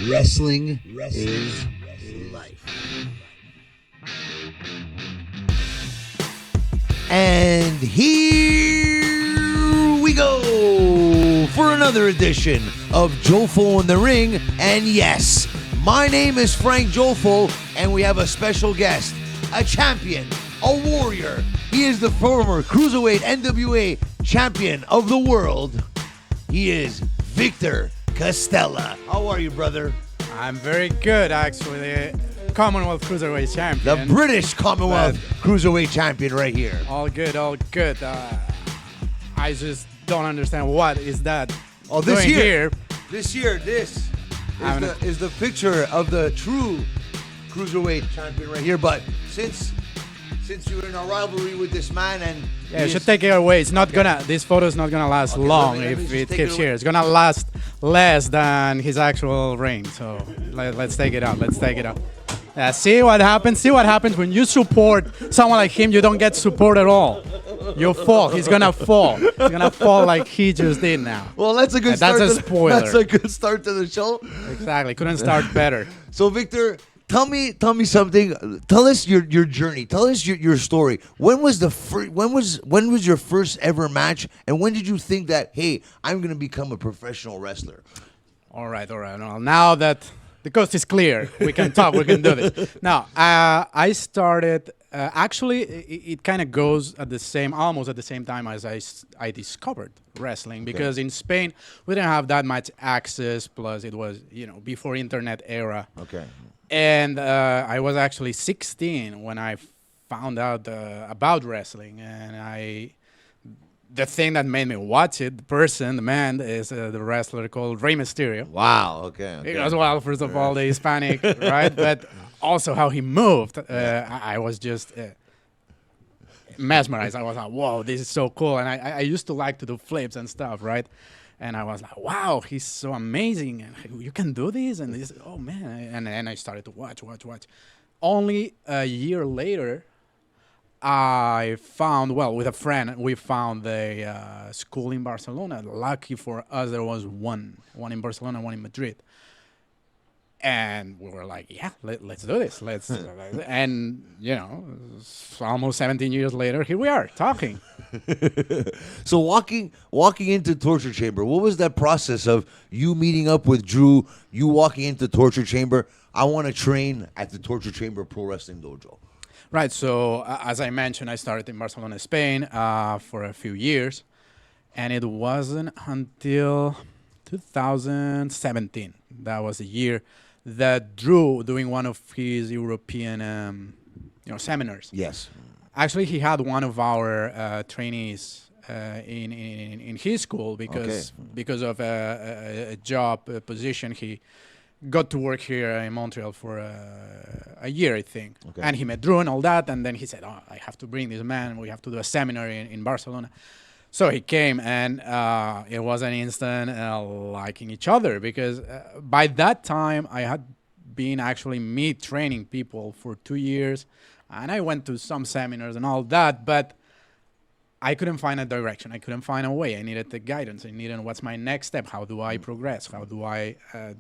Wrestling is life. And here we go for another edition of Jofo in the Ring. And yes, my name is Frank Jofo, and we have a special guest, a champion, a warrior. He is the former Cruiserweight NWA champion of the world. He is Victor Castella. How are you, brother? I'm very good, actually. Commonwealth Cruiserweight champion. The British Commonwealth Cruiserweight champion right here. All good, all good. I just don't understand what is that. Oh, this year. This is the picture of the true Cruiserweight champion right here. But since you're in a rivalry with this man, and you should take it away. It's not gonna. This photo is not gonna last long if it keeps here. It's gonna last less than his actual reign. So let's take it out. Let's take it out. See what happens. See what happens when you support someone like him. You don't get support at all. You fall. He's gonna fall. He's gonna fall like he just did now. Well, that's a good start. That's a spoiler. That's a good start to the show. Exactly. Couldn't start better. So, Victor, tell me something. Tell us your journey. Tell us your story. When was your first ever match, and when did you think that, hey, I'm gonna become a professional wrestler? All right. Well, now that the coast is clear, we can talk. We can do this. Now, I started. Actually, it kind of goes almost at the same time as I discovered wrestling, because in Spain we didn't have that much access. Plus, it was before internet era. Okay. And I was actually 16 when I found out about wrestling, and the thing that made me watch it, the man, is the wrestler called Rey Mysterio. Wow, okay. As well, first of all, the Hispanic, right? But also how he moved. I was just mesmerized. I was like, whoa, this is so cool. And I used to like to do flips and stuff, right? And I was like, wow, he's so amazing. And you can do this? And this, oh, man. And I started to watch. Only a year later, I found, with a friend, we found the school in Barcelona. Lucky for us, there was one in Barcelona, one in Madrid. And we were like, yeah, let's do this. And, almost 17 years later, here we are talking. So walking into Torture Chamber, what was that process of you meeting up with Dru, you walking into Torture Chamber? I want to train at the Torture Chamber Pro Wrestling Dojo. Right. So as I mentioned, I started in Barcelona, Spain for a few years. And it wasn't until 2017, that was the year, that Dru, doing one of his European seminars. Yes. Actually, he had one of our trainees in his school because of a job position. He got to work here in Montreal for a year, I think. Okay. And he met Dru and all that. And then he said, I have to bring this man. We have to do a seminar in Barcelona. So he came, and it was an instant liking each other, because by that time I had been actually training people for 2 years, and I went to some seminars and all that, but I couldn't find a direction. I couldn't find a way. I needed the guidance. I needed what's my next step. How do I progress? How do I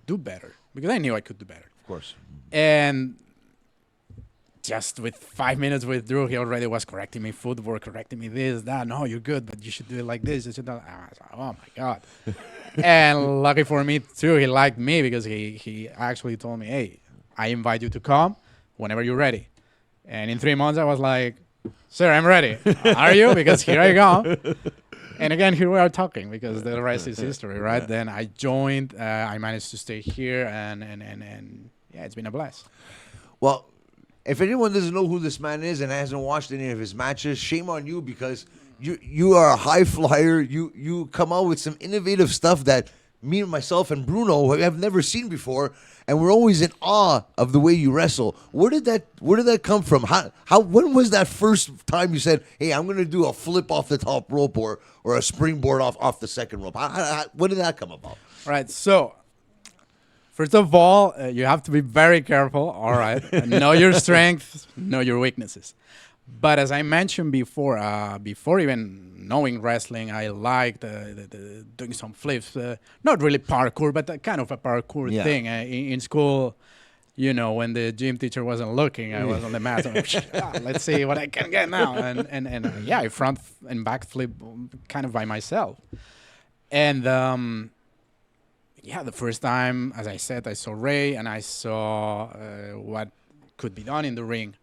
do better? Because I knew I could do better. Of course. And just with 5 minutes with Dru, he already was correcting me footwork, correcting me this, that. No, you're good, but you should do it like this. You should do that. I was like, oh, my God. And lucky for me, too, he liked me, because he actually told me, hey, I invite you to come whenever you're ready. And in 3 months, I was like, sir, I'm ready. Are you? Because here I go. And again, here we are talking, because the rest is history, right? Then I joined. I managed to stay here, and yeah, it's been a blast. Well, if anyone doesn't know who this man is and hasn't watched any of his matches, shame on you, because you are a high flyer. You come out with some innovative stuff that me and myself and Bruno have never seen before, and we're always in awe of the way you wrestle. Where did that come from? When was that first time you said, "Hey, I'm going to do a flip off the top rope or a springboard off the second rope"? When did that come about? Right. So, first of all, you have to be very careful. All right, know your strengths, know your weaknesses. But as I mentioned before even knowing wrestling, I liked doing some flips. Not really parkour, but kind of a parkour thing. In school, when the gym teacher wasn't looking, I was on the mat. Let's see what I can get now. And I front and back flip kind of by myself. And the first time, as I said, I saw Ray and I saw what could be done in the ring.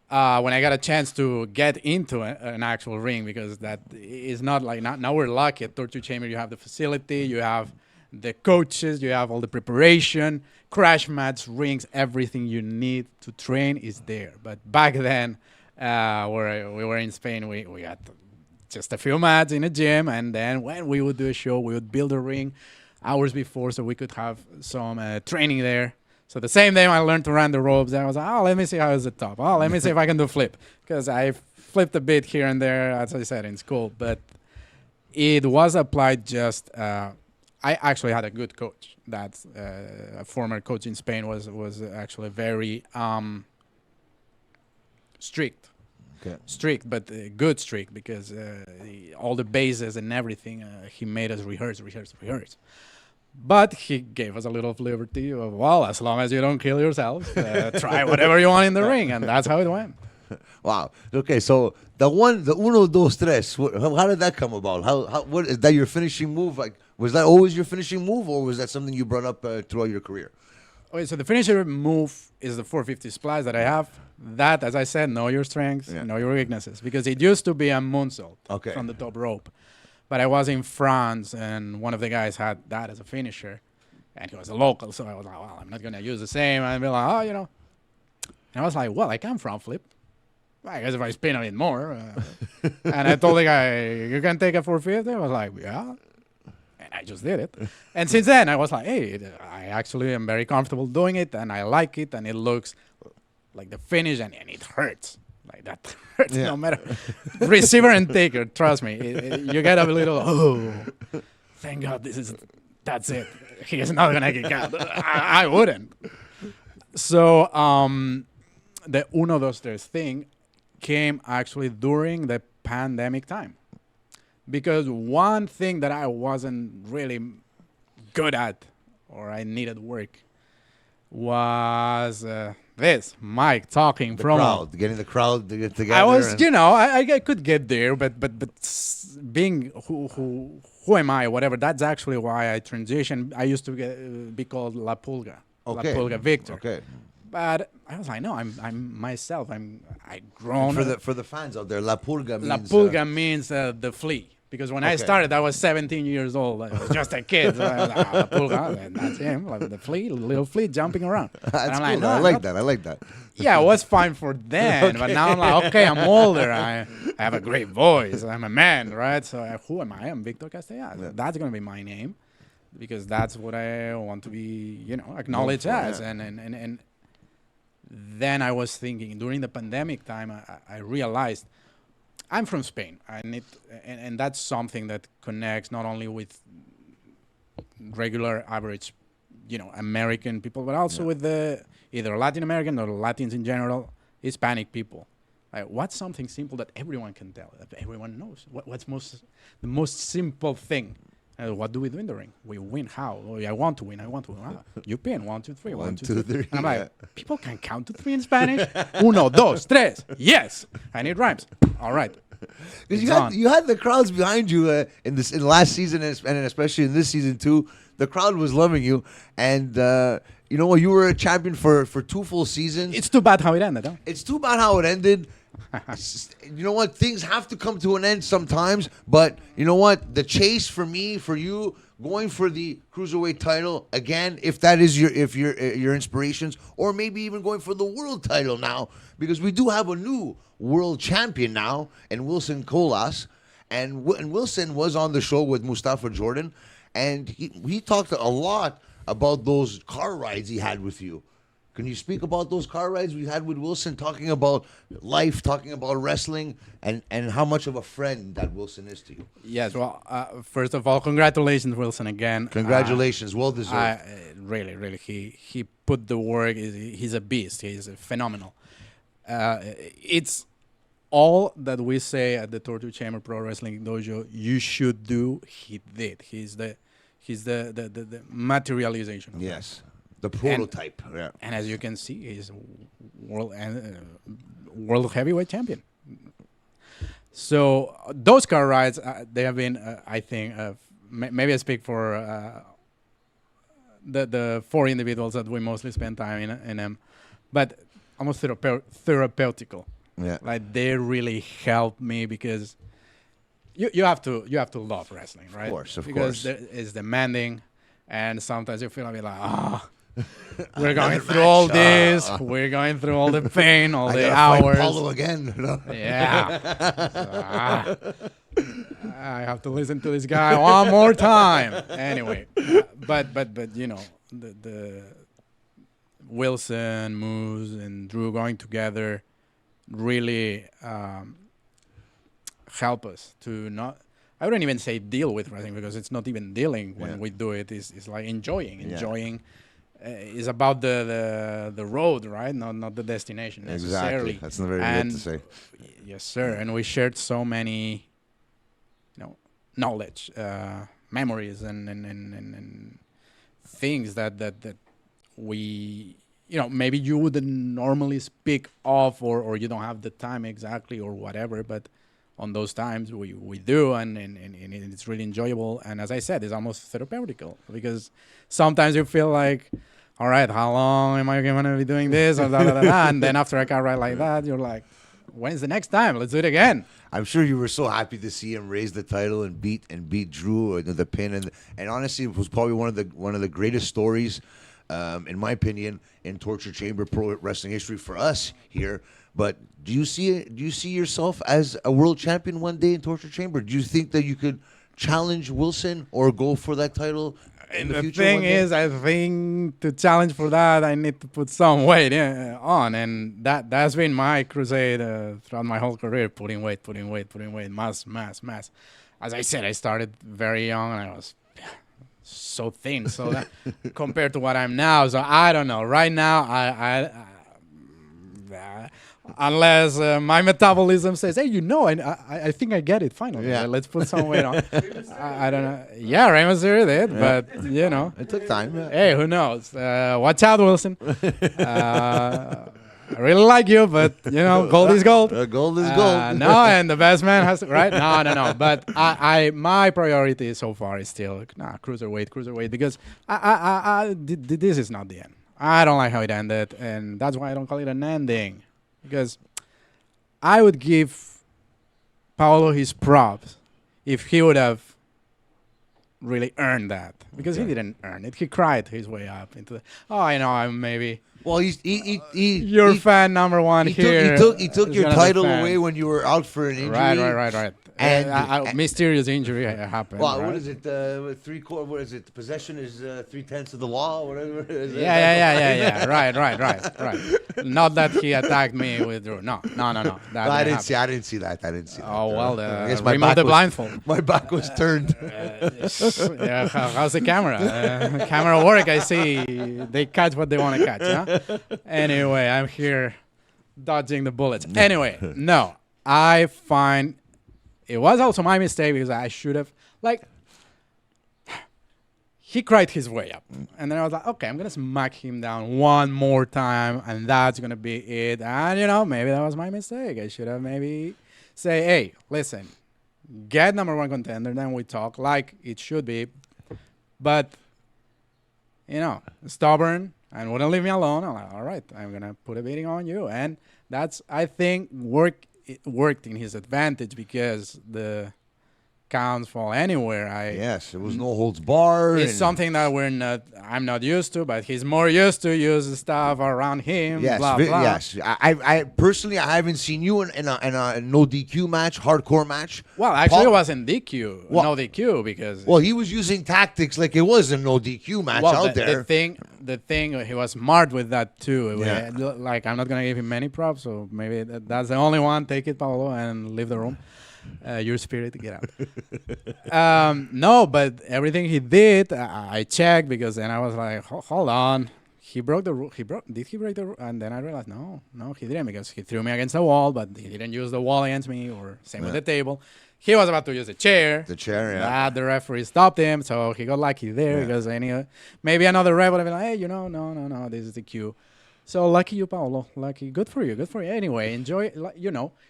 When I got a chance to get into an actual ring, because that is not like now we're lucky at Torture Chamber. You have the facility, you have the coaches, you have all the preparation, crash mats, rings, everything you need to train is there. But back then, where we were in Spain, we had just a few mats in a gym, and then when we would do a show, we would build a ring hours before so we could have some training there. So the same day I learned to run the ropes, I was like, let me see how is the top. Let me see if I can do flip. Because I flipped a bit here and there, as I said, in school. But it was applied just... I actually had a good coach. That a former coach in Spain was actually very strict. Okay. Strict, but good strict, because all the bases and everything, he made us rehearse. But he gave us a little liberty of, as long as you don't kill yourself, try whatever you want in the ring, and that's how it went. Wow. Okay, so the uno, dos, tres, how did that come about? What is that your finishing move? Like, was that always your finishing move, or was that something you brought up throughout your career? Okay, so the finisher move is the 450 splash that I have. That, as I said, know your strengths, know your weaknesses, because it used to be a moonsault from the top rope. But I was in France, and one of the guys had that as a finisher, and he was a local, so I was like, I'm not going to use the same. And I'd be like, And I was like, I can front flip. I guess if I spin a bit more. And I told the guy, you can take a 450? I was like, yeah. And I just did it. And since then, I was like, hey, I actually am very comfortable doing it, and I like it, and it looks like the finish, and it hurts. Like that hurts no matter. Receiver and taker, trust me. You get a little, thank God that's it. He is not going to kick out. I wouldn't. So the uno, dos, tres thing came actually during the pandemic time. Because one thing that I wasn't really good at, or I needed work, was this Mike talking from crowd, getting the crowd to get together. I was, I could get there, but being who am I, whatever. That's actually why I transitioned. I used to be called La Pulga, La Pulga Victor. Okay. But I was like, no, I'm myself. I grown. For the fans out there, La Pulga means the flea. Because when I started, I was 17 years old. I was just a kid. So I was like, La Pulga, and that's him, like the flea, little flea jumping around. That's cool. Like, no, I like that. Yeah, it was fine for then, but now I'm like, okay, I'm older. I have a great voice. I'm a man, right? So who am I? I'm Victor Castella. Yeah. That's going to be my name, because that's what I want to be, acknowledged as. Yeah. And then I was thinking, during the pandemic time, I realized I'm from Spain. And that's something that connects not only with regular, average, American people, but also with the either Latin American or Latins in general, Hispanic people. What's something simple that everyone can tell, that everyone knows? What's the most simple thing? What do we do in the ring? We win how? I want to win. You pin 1, 2, 3. 1, 2, 3. And I'm like, people can count to 3 in Spanish. Uno, dos, tres. Yes. I need rhymes. All right. Because you had the crowds behind you in last season and especially in this season too. The crowd was loving you, and you were a champion for 2 full seasons. It's too bad how it ended. Huh? It's too bad how it ended. You know what? Things have to come to an end sometimes. But you know what? The chase for you, going for the cruiserweight title again, if that is your inspirations, or maybe even going for the world title now, because we do have a new world champion now, and Wilson Colas, and Wilson was on the show with Mustafa Jordan, and he talked a lot about those car rides he had with you. Can you speak about those car rides we had with Wilson, talking about life, talking about wrestling, and how much of a friend that Wilson is to you? Yes, well, first of all, congratulations, Wilson, again. Congratulations, well deserved. Really, he put the work. He's a beast. He's phenomenal. It's all that we say at the Torture Chamber Pro Wrestling Dojo you should do, he did. He's the materialization of Yes. The prototype. and as you can see, he's world heavyweight champion. So those car rides, they have been, I think, maybe I speak for the four individuals that we mostly spend time in them, but almost therapeutical. Yeah. Like they really help me because you have to love wrestling, right? Of course, because it's demanding, and sometimes you feel a bit like, we're going through all this, we're going through all the pain, all the hours. Paolo again. Yeah. I have to listen to this guy one more time. Anyway, but you know, the Wilson, Moose, and Dru going together really help us to not. I wouldn't even say deal with wrestling because it's not even dealing when we do it. It's like enjoying. Is about the road, right? Not the destination necessarily. Exactly. That's very good to say. Yes, sir. And we shared so many, knowledge, memories, and things that we, maybe you wouldn't normally speak of, or you don't have the time exactly, or whatever. But on those times we do, and it's really enjoyable. And as I said, it's almost therapeutical because sometimes you feel like, all right, how long am I going to be doing this? Or and then after a car ride like that, you're like, when's the next time? Let's do it again. I'm sure you were so happy to see him raise the title and beat Dru the pin, and honestly, it was probably one of the greatest stories, in my opinion, in Torture Chamber Pro Wrestling history for us here. But do you see yourself as a world champion one day in Torture Chamber? Do you think that you could challenge Wilson or go for that title in the future? The thing is, I think to challenge for that, I need to put some weight on, and that's been my crusade throughout my whole career: putting weight, mass. As I said, I started very young, and I was so thin. So that compared to what I'm now, so I don't know. Right now, I unless my metabolism says, hey, I think I get it finally. Yeah. Let's put some weight on. I don't know. Yeah, Rey Mysterio did, but it took time. Yeah. Hey, who knows? Watch out, Wilson. I really like you, but gold is gold. Gold is gold. No, and the best man has to, right? No. But my priority so far is still cruiserweight, because this is not the end. I don't like how it ended, and that's why I don't call it an ending. Because I would give Paolo his props if he would have really earned that. Because he didn't earn it. He cried his way up into the, I know, I'm maybe... Well, you're fan number one here. He took your title away when you were out for an injury. Right. And Mysterio's injury happened. Well, right? what is it? What is it? Possession is 3/10 of the law, whatever it is. Yeah. Right. Not that he attacked me with Dru. No. I didn't see that. Oh, well, I guess remove the blindfold. My back was turned. Yeah, how's the camera? Camera work, I see. They catch what they want to catch, huh? Anyway, I'm here dodging the bullets. Anyway, no. I find it was also my mistake because I should have, he cried his way up. And then I was like, okay, I'm going to smack him down one more time, and that's going to be it. And, maybe that was my mistake. I should have maybe say, hey, listen, get number one contender, then we talk like it should be. But, stubborn and wouldn't leave me alone. I'm like, all right, I'm going to put a beating on you. And that's, I think, it worked in his advantage because the counts fall anywhere. Yes, it was no holds barred. It's something that I'm not used to, but he's more used to use stuff around him. Yes, blah, blah. Yes. I personally, I haven't seen you in a no DQ match, hardcore match. Well, actually, it wasn't DQ, no DQ, because. Well, he was using tactics like it was a no DQ match out there. The thing, he was smart with that too. Yeah. I'm not gonna give him many props, so maybe that's the only one. Take it, Paolo, and leave the room. Your spirit, get out. No, but everything he did, I checked, because then I was like, hold on. he broke the rule. Did he break the rule? And then I realized, no, he didn't, because he threw me against the wall, but he didn't use the wall against me, or same with the table. He was about to use the chair. The chair, yeah. The referee stopped him, so he got lucky there, because maybe another ref would have been like, hey, no, this is the cue. So lucky you, Paolo. Lucky. Good for you. Anyway, enjoy,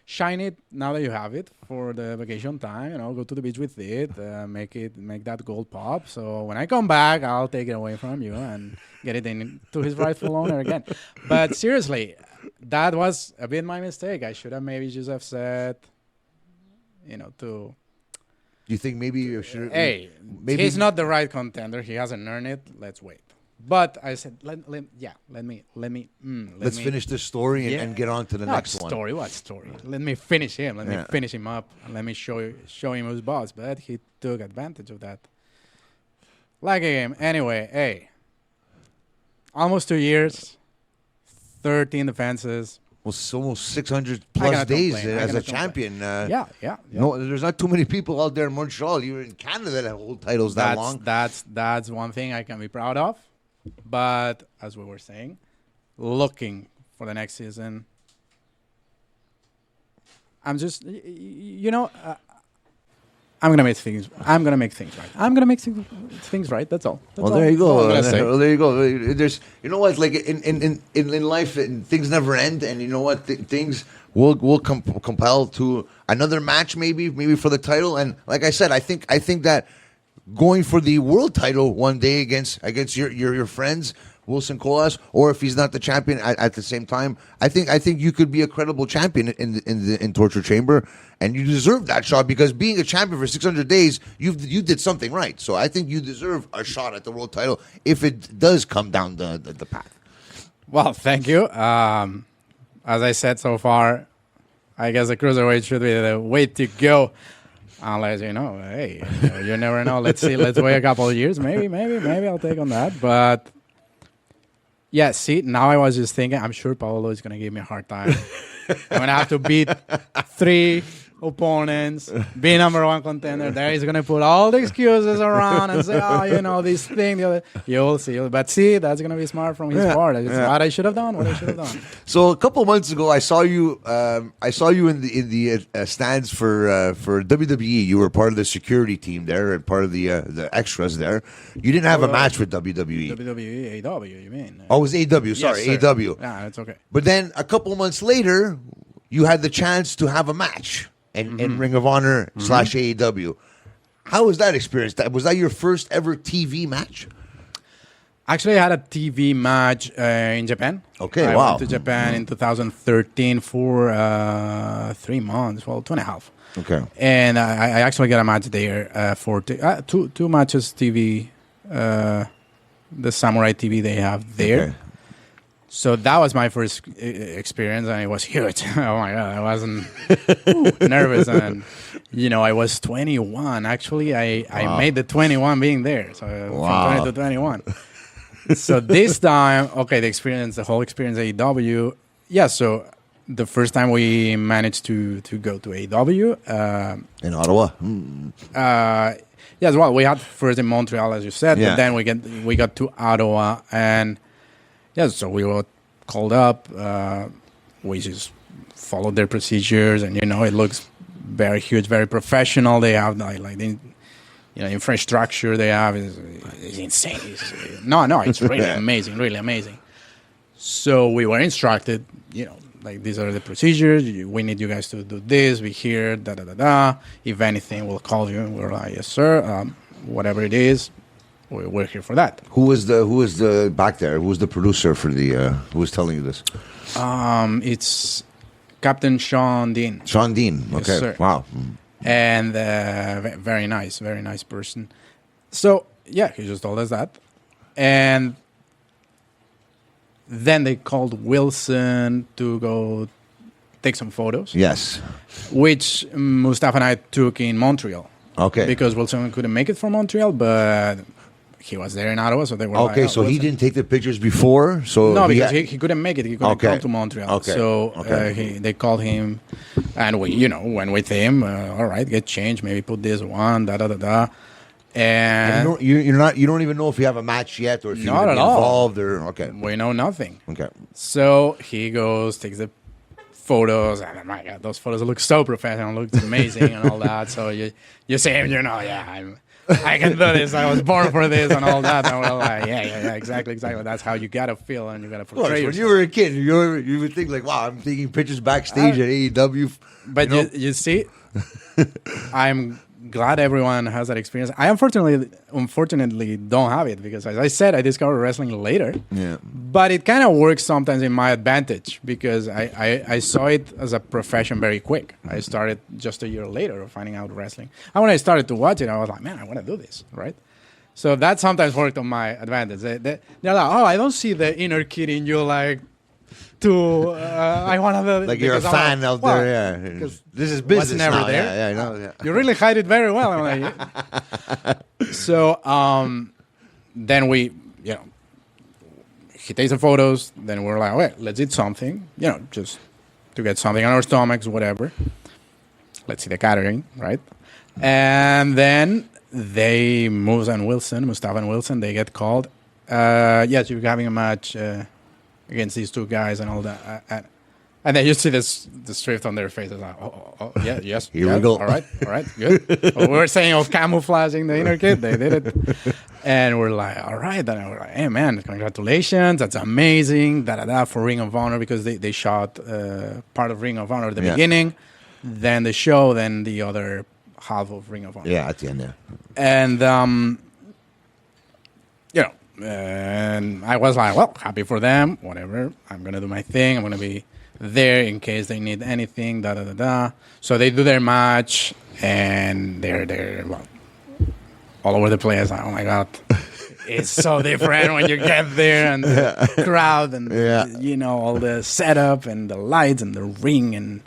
shine it now that you have it for the vacation time. Go to the beach with it. Make that gold pop. So when I come back, I'll take it away from you and get it into his rightful owner again. But seriously, that was a bit my mistake. I should have maybe just have said, to... You think maybe you should... Hey, he's not the right contender. He hasn't earned it. Let's wait. But I said, let's finish this story and get on to the next one. What story? Let me finish him. Let me finish him up. And let me show him who's boss. But he took advantage of that. Like a game. Anyway, hey. Almost 2 years. 13 defenses. Well, it's almost 600 plus days as a champion. Yeah. No, there's not too many people out there in Montreal. You're in Canada that hold titles that long. That's one thing I can be proud of. But as we were saying, looking for the next season, I'm just, I'm gonna make things right. I'm gonna make things right. That's all. There you go. There you go. There's, like in life, things never end, and you know what? Things will compel to another match, maybe for the title. And like I said, I think that going for the world title one day against your friends Wilson Colas, or if he's not the champion at the same time, I think you could be a credible champion in Torture Chamber, and you deserve that shot, because being a champion for 600 days, you did something right. So I think you deserve a shot at the world title if it does come down the path. Well, thank you. As I said so far, I guess the cruiserweight should be the way to go. Unless, hey, you never know. Let's see. Let's wait a couple of years. Maybe I'll take on that. But, yeah, see, now I was just thinking, I'm sure Paolo is going to give me a hard time. I'm going to have to beat 3 opponents, be number 1 contender. There he's going to put all the excuses around and say, this thing. You'll see. But see, that's going to be smart from his part. What I should have done. So a couple months ago, I saw you in the stands for WWE. You were part of the security team there and part of the extras there. You didn't have a match with WWE. WWE, AEW, you mean? Oh, it was AEW. Sorry, yes, AEW. Yeah, it's okay. But then a couple months later, you had the chance to have a match in Ring of Honor / AEW. How was that experience? Was that your first ever TV match? Actually, I had a TV match in Japan. Okay, I wow. went to Japan in 2013 for 3 months, well, 2.5. Okay. And I actually got a match there for two matches TV, the Samurai TV they have there. Okay. So that was my first experience, and it was huge. Oh my God, I wasn't nervous, and I was 21. Actually, I made the 21 being there, so from 20 to 21. So this time, okay, the whole experience at AEW. Yeah, so the first time we managed to go to AEW in Ottawa. Yes, well, we had first in Montreal, as you said, but then we got to Ottawa, and so we were called up. We just followed their procedures, and it looks very huge, very professional. They have like the infrastructure they have is insane. It's really amazing, really amazing. So we were instructed, like these are the procedures. We need you guys to do this. Be here, da da da da. If anything, we'll call you. And we're like, yes, sir. Whatever it is. We're here for that. Who was the back there? Who was the producer for the? Who was telling you this? It's Captain Sean Dean. Sean Dean. Okay. Yes, sir. Wow. And very nice person. So he just told us that, and then they called Wilson to go take some photos. Yes. Which Mustafa and I took in Montreal. Okay. Because Wilson couldn't make it from Montreal, but he was there in Ottawa, so they were okay, like, so he didn't take the pictures before? So no, because he couldn't make it. He couldn't come to Montreal. Okay. So they called him, and we, went with him. All right, get changed, maybe put this one, da-da-da-da. And you don't even know if you have a match yet or if you're not gonna at be all. involved or okay. We know nothing. Okay. So he goes, takes the photos, and my God, those photos look so professional, looks amazing, and all that. So you see him, I can do this. I was born for this, and all that. And we're like, yeah, exactly. That's how you gotta feel, and you gotta portray When yourself. you were a kid, you would think like, wow, I'm taking pictures backstage at AEW. But you see, I'm glad everyone has that experience. I unfortunately don't have it because, as I said, I discovered wrestling later. Yeah. But it kind of works sometimes in my advantage because I saw it as a profession very quick. I started just a year later of finding out wrestling. And when I started to watch it, I was like, man, I want to do this, right? So that sometimes worked on my advantage. They're like, oh, I don't see the inner kid in you, like, I want to... Like you're a fan out there, yeah. This is business never now. there. Yeah, I know. Yeah. You really hide it very well. I'm like, so then we, he takes the photos. Then we're like, okay, let's eat something, just to get something on our stomachs, whatever. Let's see the catering, right? And then Mustafa and Wilson, they get called. Yes, you're having a match against these two guys and all that. And then you see the strift on their faces. Like, yeah, yes. Here we go. All right, good. We were saying of camouflaging the inner kid. They did it. And we're like, all right. Then we're like, hey, man, congratulations. That's amazing. For Ring of Honor because they shot part of Ring of Honor at the beginning, then the show, then the other half of Ring of Honor. Yeah, at the end, yeah. And, and I was like, well, happy for them, whatever. I'm going to do my thing. I'm going to be there in case they need anything, So they do their match, and they're all over the place. Like, oh, my God. It's so different when you get there, and the crowd, and, all the setup, and the lights, and the ring, and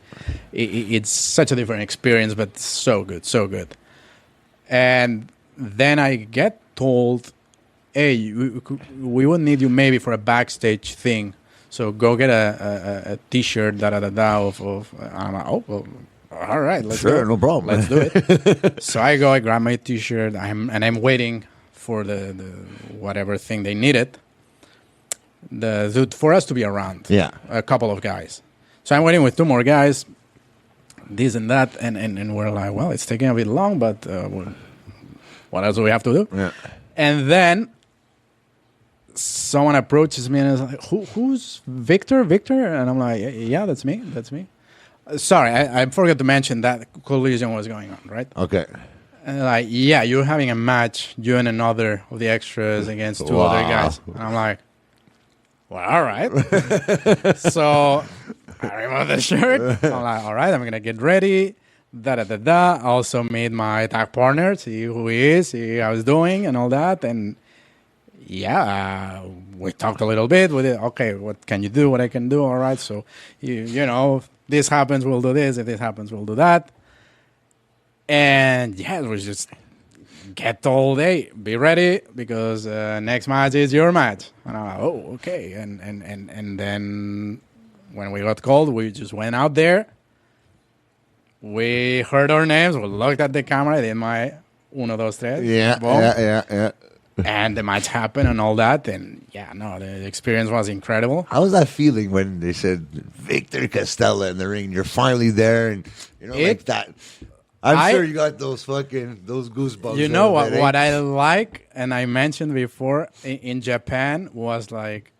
it's such a different experience, but so good, so good. And then I get told, hey, we would need you maybe for a backstage thing. So go get a T-shirt, of. I'm like, oh, well, all right, let's go. No problem. Let's do it. So I go, I grab my T-shirt, I'm waiting for the whatever thing they needed. For us to be around. Yeah. A couple of guys. So I'm waiting with two more guys, this and that, and we're like, well, it's taking a bit long, but what else do we have to do? Yeah. And then someone approaches me and is like, who's Victor? And I'm like, yeah, that's me. Sorry, I forgot to mention that collision was going on, right? Okay. And like, yeah, you're having a match, you and another of the extras against two other guys. And I'm like, well, all right. So I remove the shirt. I'm like, all right, I'm going to get ready. Also made my tag partner, see who he is, see how he's doing and all that. And we talked a little bit with it. Okay, what can you do? What I can do? All right. So, if this happens, we'll do this. If this happens, we'll do that. And it was just get told, hey, be ready because next match is your match. And I'm like, oh, okay. And then when we got called, we just went out there. We heard our names. We looked at the camera. I did my 1, 2, 3. Yeah. And the match happened and all that. And, the experience was incredible. How was that feeling when they said Victor Castella in the ring? You're finally there and, like that. I'm sure you got those goosebumps. You know what I like, and I mentioned before, in Japan was like,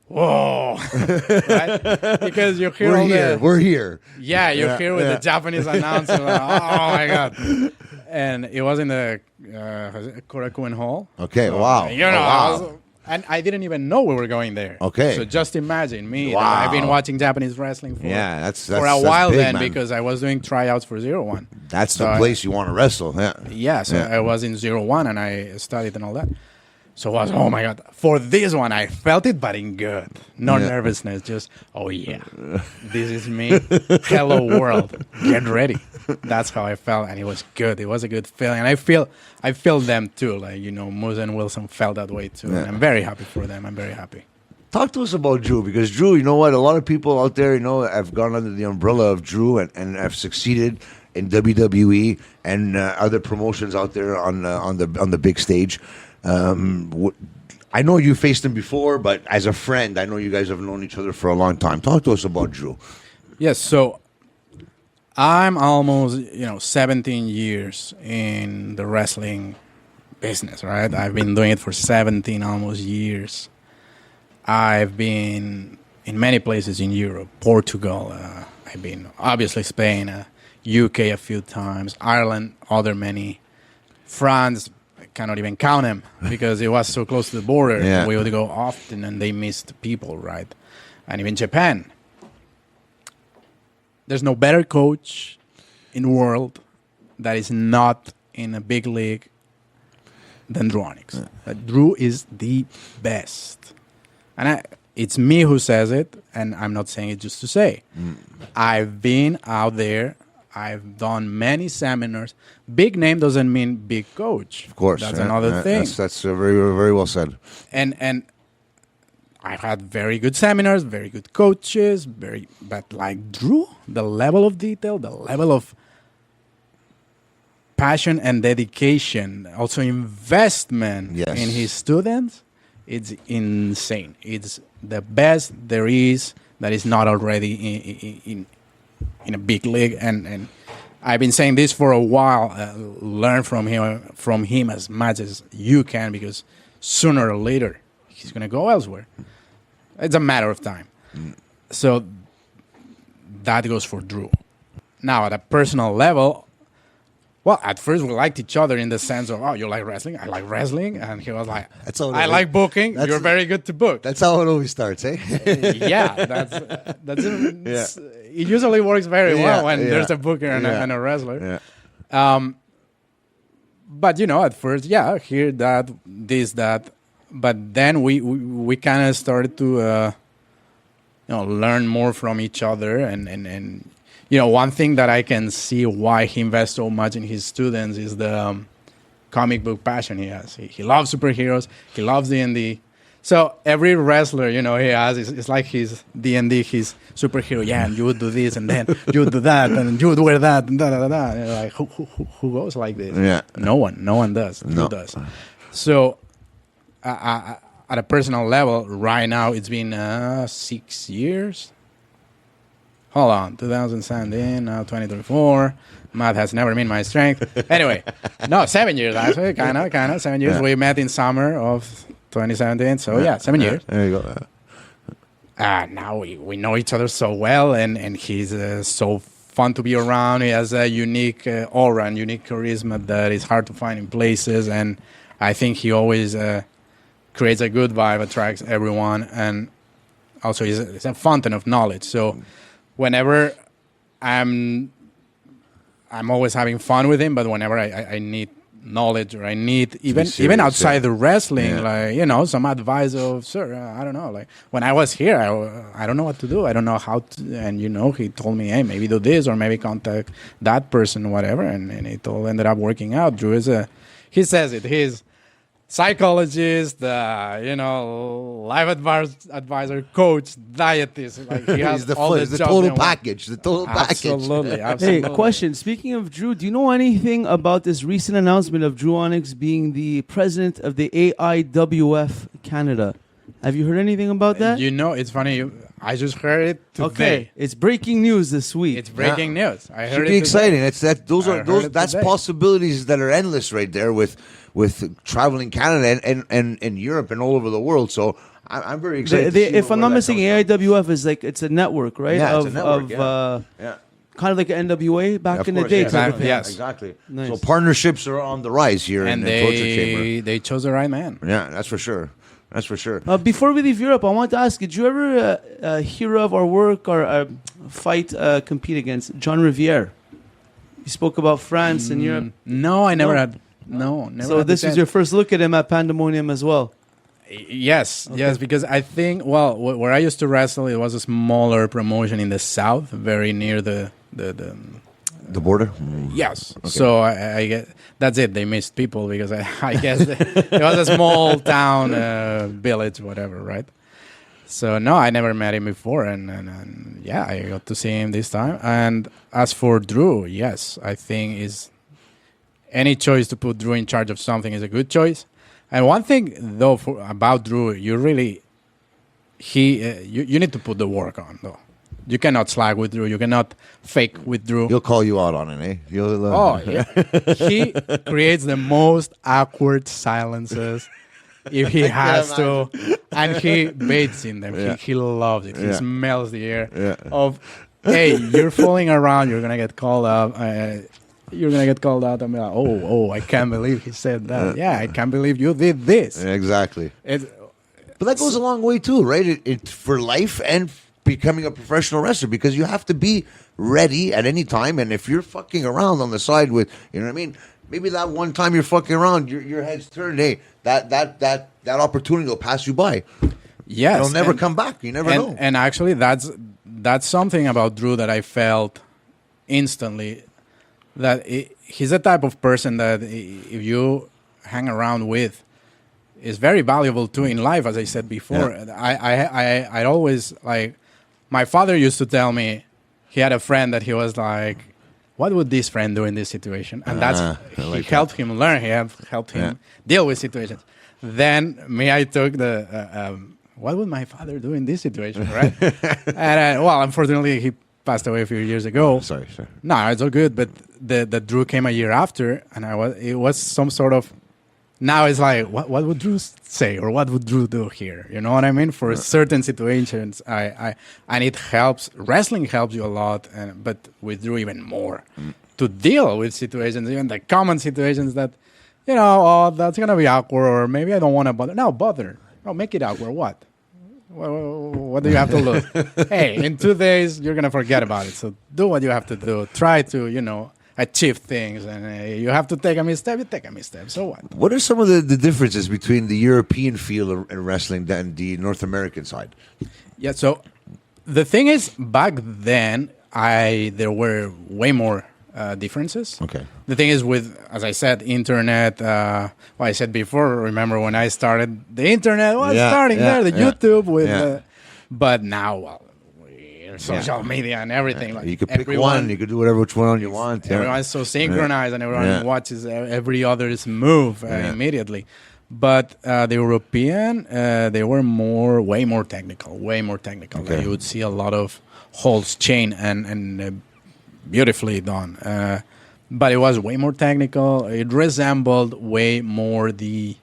whoa. Right? Because you hear we're here. Yeah, you hear with the Japanese announcer, like, oh my God. And it was in the Korakuen Hall. Okay, so, wow. And I didn't even know we were going there. Okay. So just imagine me. Wow. I've been watching Japanese wrestling for a while big, then man. because I was doing tryouts for 01. That's the place you want to wrestle. I was in 01 and I studied and all that. So I was, oh my God. For this one, I felt it, but in good. No nervousness. Just, oh yeah, this is me. Hello world. Get ready. That's how I felt. And it was good. It was a good feeling. And I feel them too. Like, Musa and Wilson felt that way too. And I'm very happy for them. I'm very happy. Talk to us about Dru, because Dru, you know what? A lot of people out there, have gone under the umbrella of Dru and have succeeded. in WWE and other promotions out there on the big stage. I know you faced him before, but as a friend, I know you guys have known each other for a long time. Talk to us about Dru. Yes, so I'm almost 17 years in the wrestling business, right? I've been doing it for 17 almost years. I've been in many places in Europe, Portugal. I've been obviously Spain, UK a few times, Ireland, other many, France. I cannot even count them because it was so close to the border. Yeah. We would go often, and they missed people, right? And even Japan. There's no better coach in the world that is not in a big league than Dru Onyx. Dru is the best. And it's me who says it, and I'm not saying it just to say. I've been out there. I've done many seminars. Big name doesn't mean big coach. Of course. That's another thing. That's very, very well said. And I've had very good seminars, very good coaches, but like Dru, the level of detail, the level of passion and dedication, also investment in his students, it's insane. It's the best there is that is not already in a big league. And I've been saying this for a while. Learn from him as much as you can, because sooner or later he's going to go elsewhere. It's a matter of time. So that goes for Dru. Now, at a personal level, well, at first we liked each other in the sense of, oh, you like wrestling? I like wrestling. And he was like, I like booking. You're very good to book. That's how it always starts, eh? Yeah, that's it usually works very well when there's a booker and a wrestler. Yeah. But, at first, hear that, this, that. But then we kind of started to, learn more from each other. And one thing that I can see why he invests so much in his students is the comic book passion he has. He loves superheroes. He loves D&D. So every wrestler, he has, it's like his D&D, his superhero. Yeah, and you would do this, and then you would do that, and you would wear that, and da-da-da-da. And like, who goes like this? Yeah. No one does. No. Who does? So at a personal level, right now, it's been 6 years. Hold on, 2017, now 2024. Math has never been my strength. Anyway, no, 7 years actually, kind of 7 years. Yeah. We met in summer of 2017, so 7 years. There you go. Now we know each other so well, and he's so fun to be around. He has a unique aura and unique charisma that is hard to find in places, and I think he always creates a good vibe, attracts everyone, and also he's a fountain of knowledge. So whenever I'm always having fun with him, but whenever I need knowledge, or I need even outside the wrestling, like, some advice of, sir, I don't know, like when I was here, I don't know what to do. I don't know how to, and he told me, hey, maybe do this, or maybe contact that person, whatever. And it all ended up working out. Dru is he says it, he's psychologist, life advisor, coach, dietist. Like he has the total package. The total package. Absolutely. Hey, question. Speaking of Dru, do you know anything about this recent announcement of Dru Onyx being the president of the AIWF Canada? Have you heard anything about that? It's funny. I just heard it today. Okay, it's breaking news this week. It's breaking news. I heard Should it be exciting. today. That's possibilities that are endless right there with traveling Canada and Europe and all over the world. So I'm very excited. If I'm not mistaken, AIWF is it's a network, right? Yeah, it's a network. Kind of like an NWA back in the day. Yes, exactly. Nice. So partnerships are on the rise here in the Torture Chamber. They chose the right man. Yeah, that's for sure. That's for sure. Before we leave Europe, I want to ask you, did you ever hear of or work or fight, compete against John Riviere? You spoke about France and Europe. No, I never had. No, never. So this was your first look at him at Pandemonium as well? Yes, because I think, where I used to wrestle, it was a smaller promotion in the south, very near the border? Yes. Okay. So I guess that's it. They missed people because I guess it was a small town, village, whatever, right? So no, I never met him before, and yeah, I got to see him this time. And as for Dru, yes, I think is any choice to put Dru in charge of something is a good choice. And one thing though about Dru, you really you need to put the work on though. You cannot slag with Dru. You cannot fake with Dru. He'll call you out on it, eh? Yeah. He creates the most awkward silences if he has to, and he baits in them. Yeah. He loves it. He Yeah. smells the air Yeah. of, hey, you're fooling around. You're gonna get called up. You're gonna get called out and be like, oh, I can't believe he said that. Yeah, I can't believe you did this. Exactly. It's, But that goes a long way too, right? It for life and becoming a professional wrestler, because you have to be ready at any time. And if you're fucking around on the side with, you know what I mean? Maybe that one time you're fucking around, your head's turned. Hey, that opportunity will pass you by. yes, It'll never come back. You never know. And actually, that's something about Dru that I felt instantly. That he's the type of person that if you hang around with, is very valuable too in life. As I said before, yeah. I always like. My father used to tell me he had a friend that he was like, what would this friend do in this situation? And he helped him learn. He helped him deal with situations. Then I took the, what would my father do in this situation, right? And well, unfortunately, he passed away a few years ago. Sorry. No, it's all good. But the Dru came a year after, and it was some sort of. Now it's like, what would Dru say, or what would Dru do here? You know what I mean? For certain situations, and it helps. Wrestling helps you a lot, but with Dru even more to deal with situations, even the common situations that, that's gonna be awkward, or maybe I don't want to bother. No, bother. No, make it awkward. What? What do you have to lose? Hey, in 2 days you're gonna forget about it. So do what you have to do. Try to, achieve things, and you have to take a misstep. You take a misstep. So what? What are some of the differences between the European feel in wrestling and the North American side? Yeah. So the thing is, back then, there were way more differences. Okay. The thing is, with, as I said, internet. I said before. Remember when I started? The internet was starting there. The YouTube with. But now, well, social media and everything. Like you could pick one. You could do which one you want. Everyone's so synchronized, and everyone watches every other's move immediately. But the European, they were way more technical. Okay. You would see a lot of holds chain and beautifully done. But it was way more technical. It resembled way more the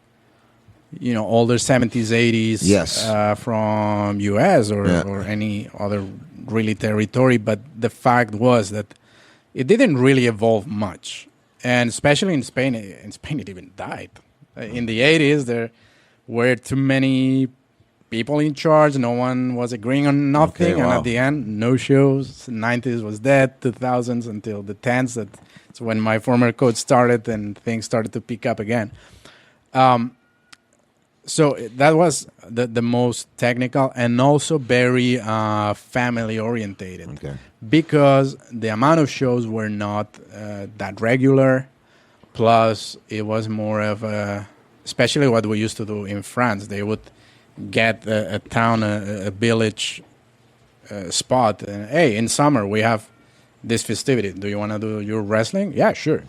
older 70s, 80s from US or any other really territory. But the fact was that it didn't really evolve much. And especially in Spain it even died. In the 80s, there were too many people in charge. No one was agreeing on nothing. Okay, wow. And at the end, no shows. 90s was dead. 2000s until the 10s. That's when my former coach started and things started to pick up again. So that was the most technical and also very family orientated. Okay. Because the amount of shows were not that regular. Plus, it was more of especially what we used to do in France. They would get a town, a village spot. And, hey, in summer, we have this festivity. Do you want to do your wrestling? Yeah, sure.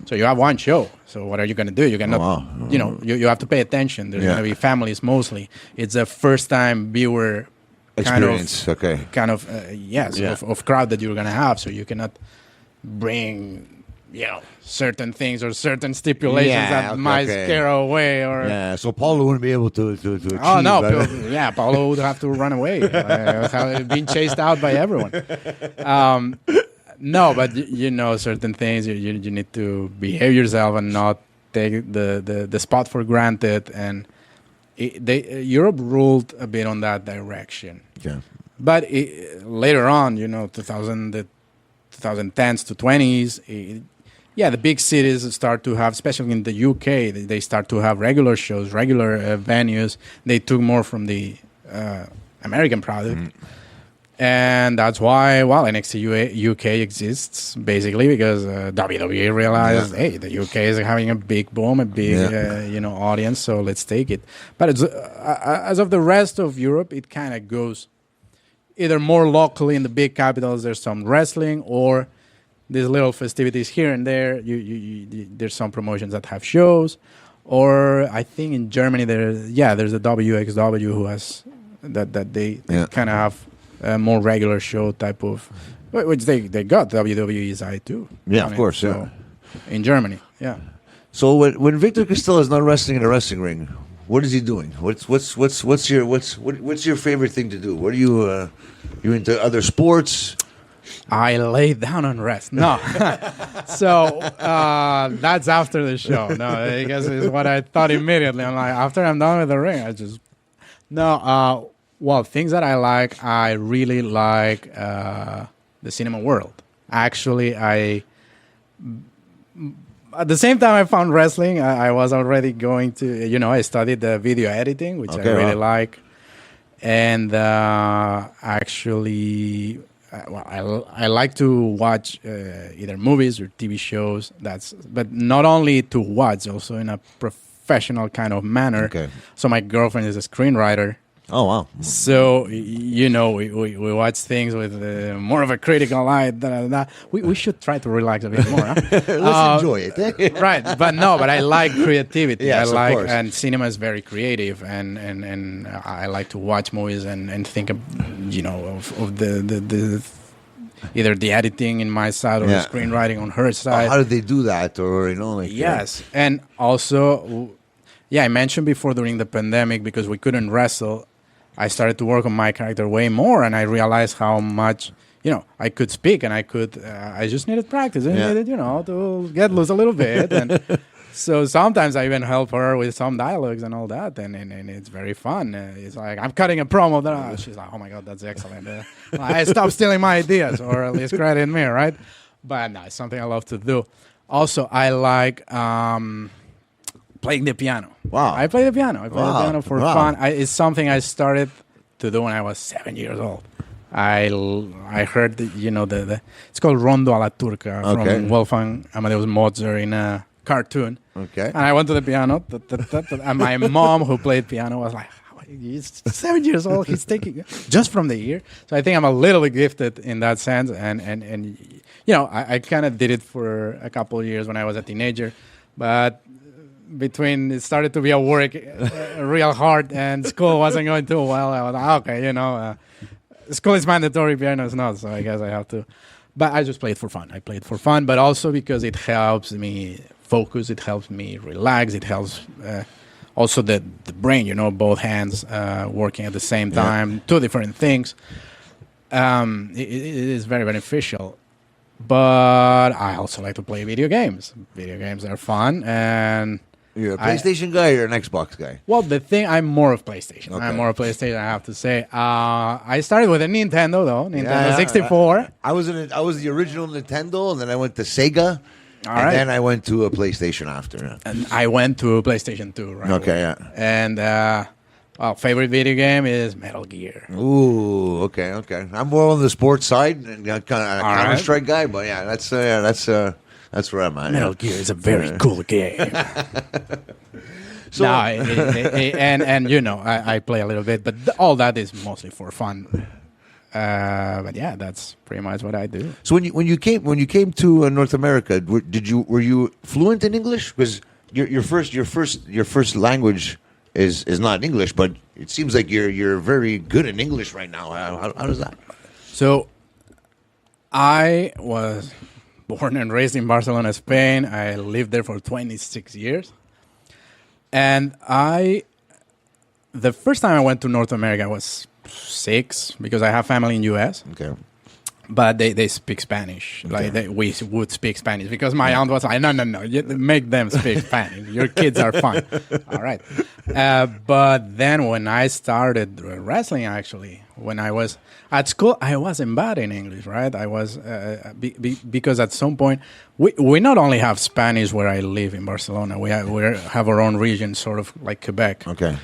So you have one show. So what are you going to do? You cannot, you have to pay attention. There's going to be families mostly. It's a first-time viewer experience. Of crowd that you're going to have. So you cannot bring, certain things or certain stipulations that might scare away. Or so Paolo wouldn't be able to achieve. Oh no, Paolo would have to run away, being chased out by everyone. No, but certain things you need to behave yourself and not take the spot for granted. And Europe ruled a bit on that direction. Yeah. But later on, the 2010s to 20s, the big cities start to have, especially in the UK, they start to have regular shows, regular venues. They took more from the American product. And that's why, well, NXT UK exists basically because WWE realized, hey, the UK is having a big boom, a big audience, so let's take it. But it's, as of the rest of Europe, it kind of goes either more locally in the big capitals. There's some wrestling, or these little festivities here and there. There's some promotions that have shows, or I think in Germany there's a WXW who has that they kind of have. A more regular show type of, which they got WWE side too. Yeah, of course. So in Germany, yeah. So when Victor Castella is not wrestling in a wrestling ring, what is he doing? What's your favorite thing to do? What are you you into other sports? I lay down and rest. No, so that's after the show. No, I guess is what I thought immediately. I'm like, after I'm done with the ring, I just well, things that I really like the cinema world. Actually, at the same time I found wrestling, I was already going to, I studied video editing, which I really like. And actually, I like to watch either movies or TV shows. But not only to watch, also in a professional kind of manner. Okay. So my girlfriend is a screenwriter. Oh, wow. So, we watch things with more of a critical eye. We should try to relax a bit more. Huh? Let's enjoy it. Right. But I like creativity. Yes, I like, and cinema is very creative. And I like to watch movies and think of the either the editing in my side or the screenwriting on her side. How did they do that? Or, Yes. And also, I mentioned before during the pandemic, because we couldn't wrestle, I started to work on my character way more, and I realized how much, I could speak, and I just needed practice. I needed, to get loose a little bit. And so sometimes I even help her with some dialogues and all that, and it's very fun. It's like, I'm cutting a promo. She's like, oh my God, that's excellent. I stopped stealing my ideas, or at least credit me, right? But no, it's something I love to do. Also, I like... playing the piano. Wow. I play the piano. I play the piano for fun. It's something I started to do when I was 7 years old. I heard it's called Rondo alla Turca from Wolfgang Amadeus Mozart in a cartoon. Okay. And I went to the piano, and my mom, who played piano, was like, he's 7 years old. He's taking just from the ear. So I think I'm a little bit gifted in that sense. And I kind of did it for a couple of years when I was a teenager, but between it started to be a work real hard and school wasn't going too well, I was like, okay, school is mandatory, piano is not, so I guess I have to. But I just played for fun. I played for fun, but also because it helps me focus, it helps me relax, it helps also the brain, both hands working at the same time, two different things. It is very beneficial. But I also like to play video games. Video games are fun, and... You're a PlayStation guy or an Xbox guy? Well, I'm more of PlayStation. Okay. I'm more of PlayStation, I have to say. I started with a Nintendo, though. Nintendo 64. I was the original Nintendo, and then I went to Sega. And then I went to a PlayStation after. And I went to PlayStation 2, right? Okay, yeah. And, favorite video game is Metal Gear. Ooh, okay. I'm more on the sports side, and kind of a Counter-Strike guy, but that's where I'm at. Metal Gear is a very cool game. So, I play a little bit, but all that is mostly for fun. But that's pretty much what I do. So when you came to North America, were you fluent in English? Because your first language is not English, but it seems like you're very good in English right now. How does that? So I was born and raised in Barcelona, Spain. I lived there for 26 years. And the first time I went to North America, I was 6 because I have family in U.S. Okay. But they speak Spanish. Okay. We would speak Spanish because my aunt was like, no, make them speak Spanish. Your kids are fine. All right. But then when I started wrestling, actually, when I was at school, I wasn't bad in English, right? I was, because at some point, we not only have Spanish where I live in Barcelona, we have our own region, sort of like Quebec. Okay.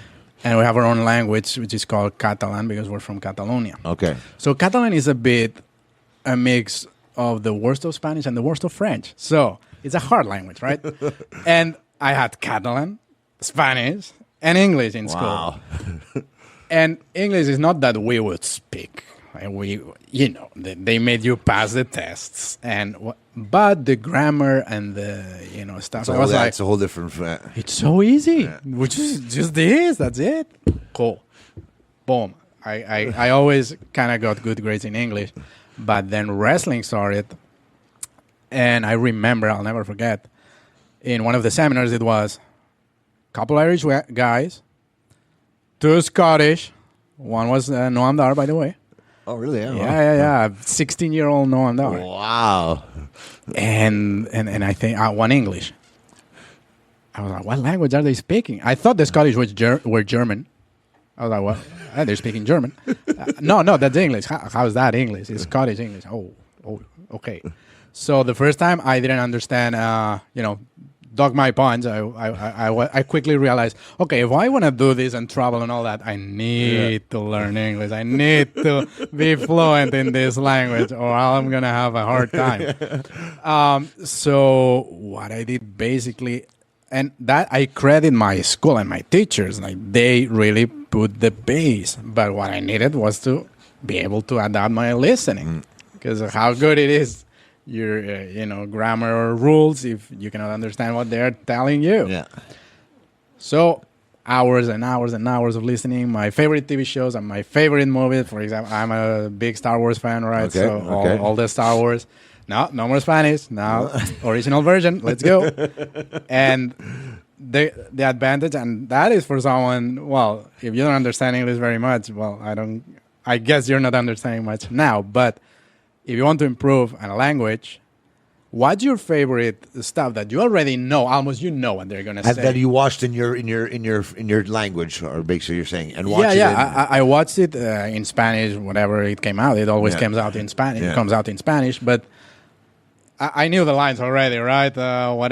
and we have our own language, which is called Catalan because we're from Catalonia. Okay. So Catalan is a mix of the worst of Spanish and the worst of French. So it's a hard language, right? And I had Catalan, Spanish, and English in school. Wow. And English is not that we would speak. They made you pass the tests, but the grammar and the stuff. I was like, it's a whole different. It's so easy. Which is just this. That's it. Cool. Boom. I always kind of got good grades in English, but then wrestling started, and I remember, I'll never forget, in one of the seminars it was a couple Irish guys, 2 Scottish, one was Noam Dar, by the way. Oh, really? Yeah. 16-year-old Noam Dar. Wow. And I think one English. I was like, what language are they speaking? I thought the Scottish were German. I was like, what? They're speaking German. No, that's English. How is that English? It's Scottish English. Oh, okay. So the first time I didn't understand, dog my puns. I quickly realized, okay, if I want to do this and travel and all that, I need to learn English. I need to be fluent in this language, or I'm gonna have a hard time. So what I did basically, and that I credit my school and my teachers, like they really put the base. But what I needed was to be able to adapt my listening, because of how good it is. Your grammar or rules if you cannot understand what they're telling you. Yeah. So hours and hours and hours of listening. My favorite TV shows and my favorite movies. For example, I'm a big Star Wars fan, right? Okay, So okay. all the Star Wars. No more Spanish. Now original version. Let's go. And the advantage, and that is for someone. Well, if you don't understand English very much, I guess you're not understanding much now, but. If you want to improve on a language, what's your favorite stuff that you already know? Almost what they're gonna say. That you watched in your language, or basically you're saying, and watch it. I watched it in Spanish. Whatever it came out, it always comes out in Spanish. Yeah. It comes out in Spanish, but I knew the lines already, right? No,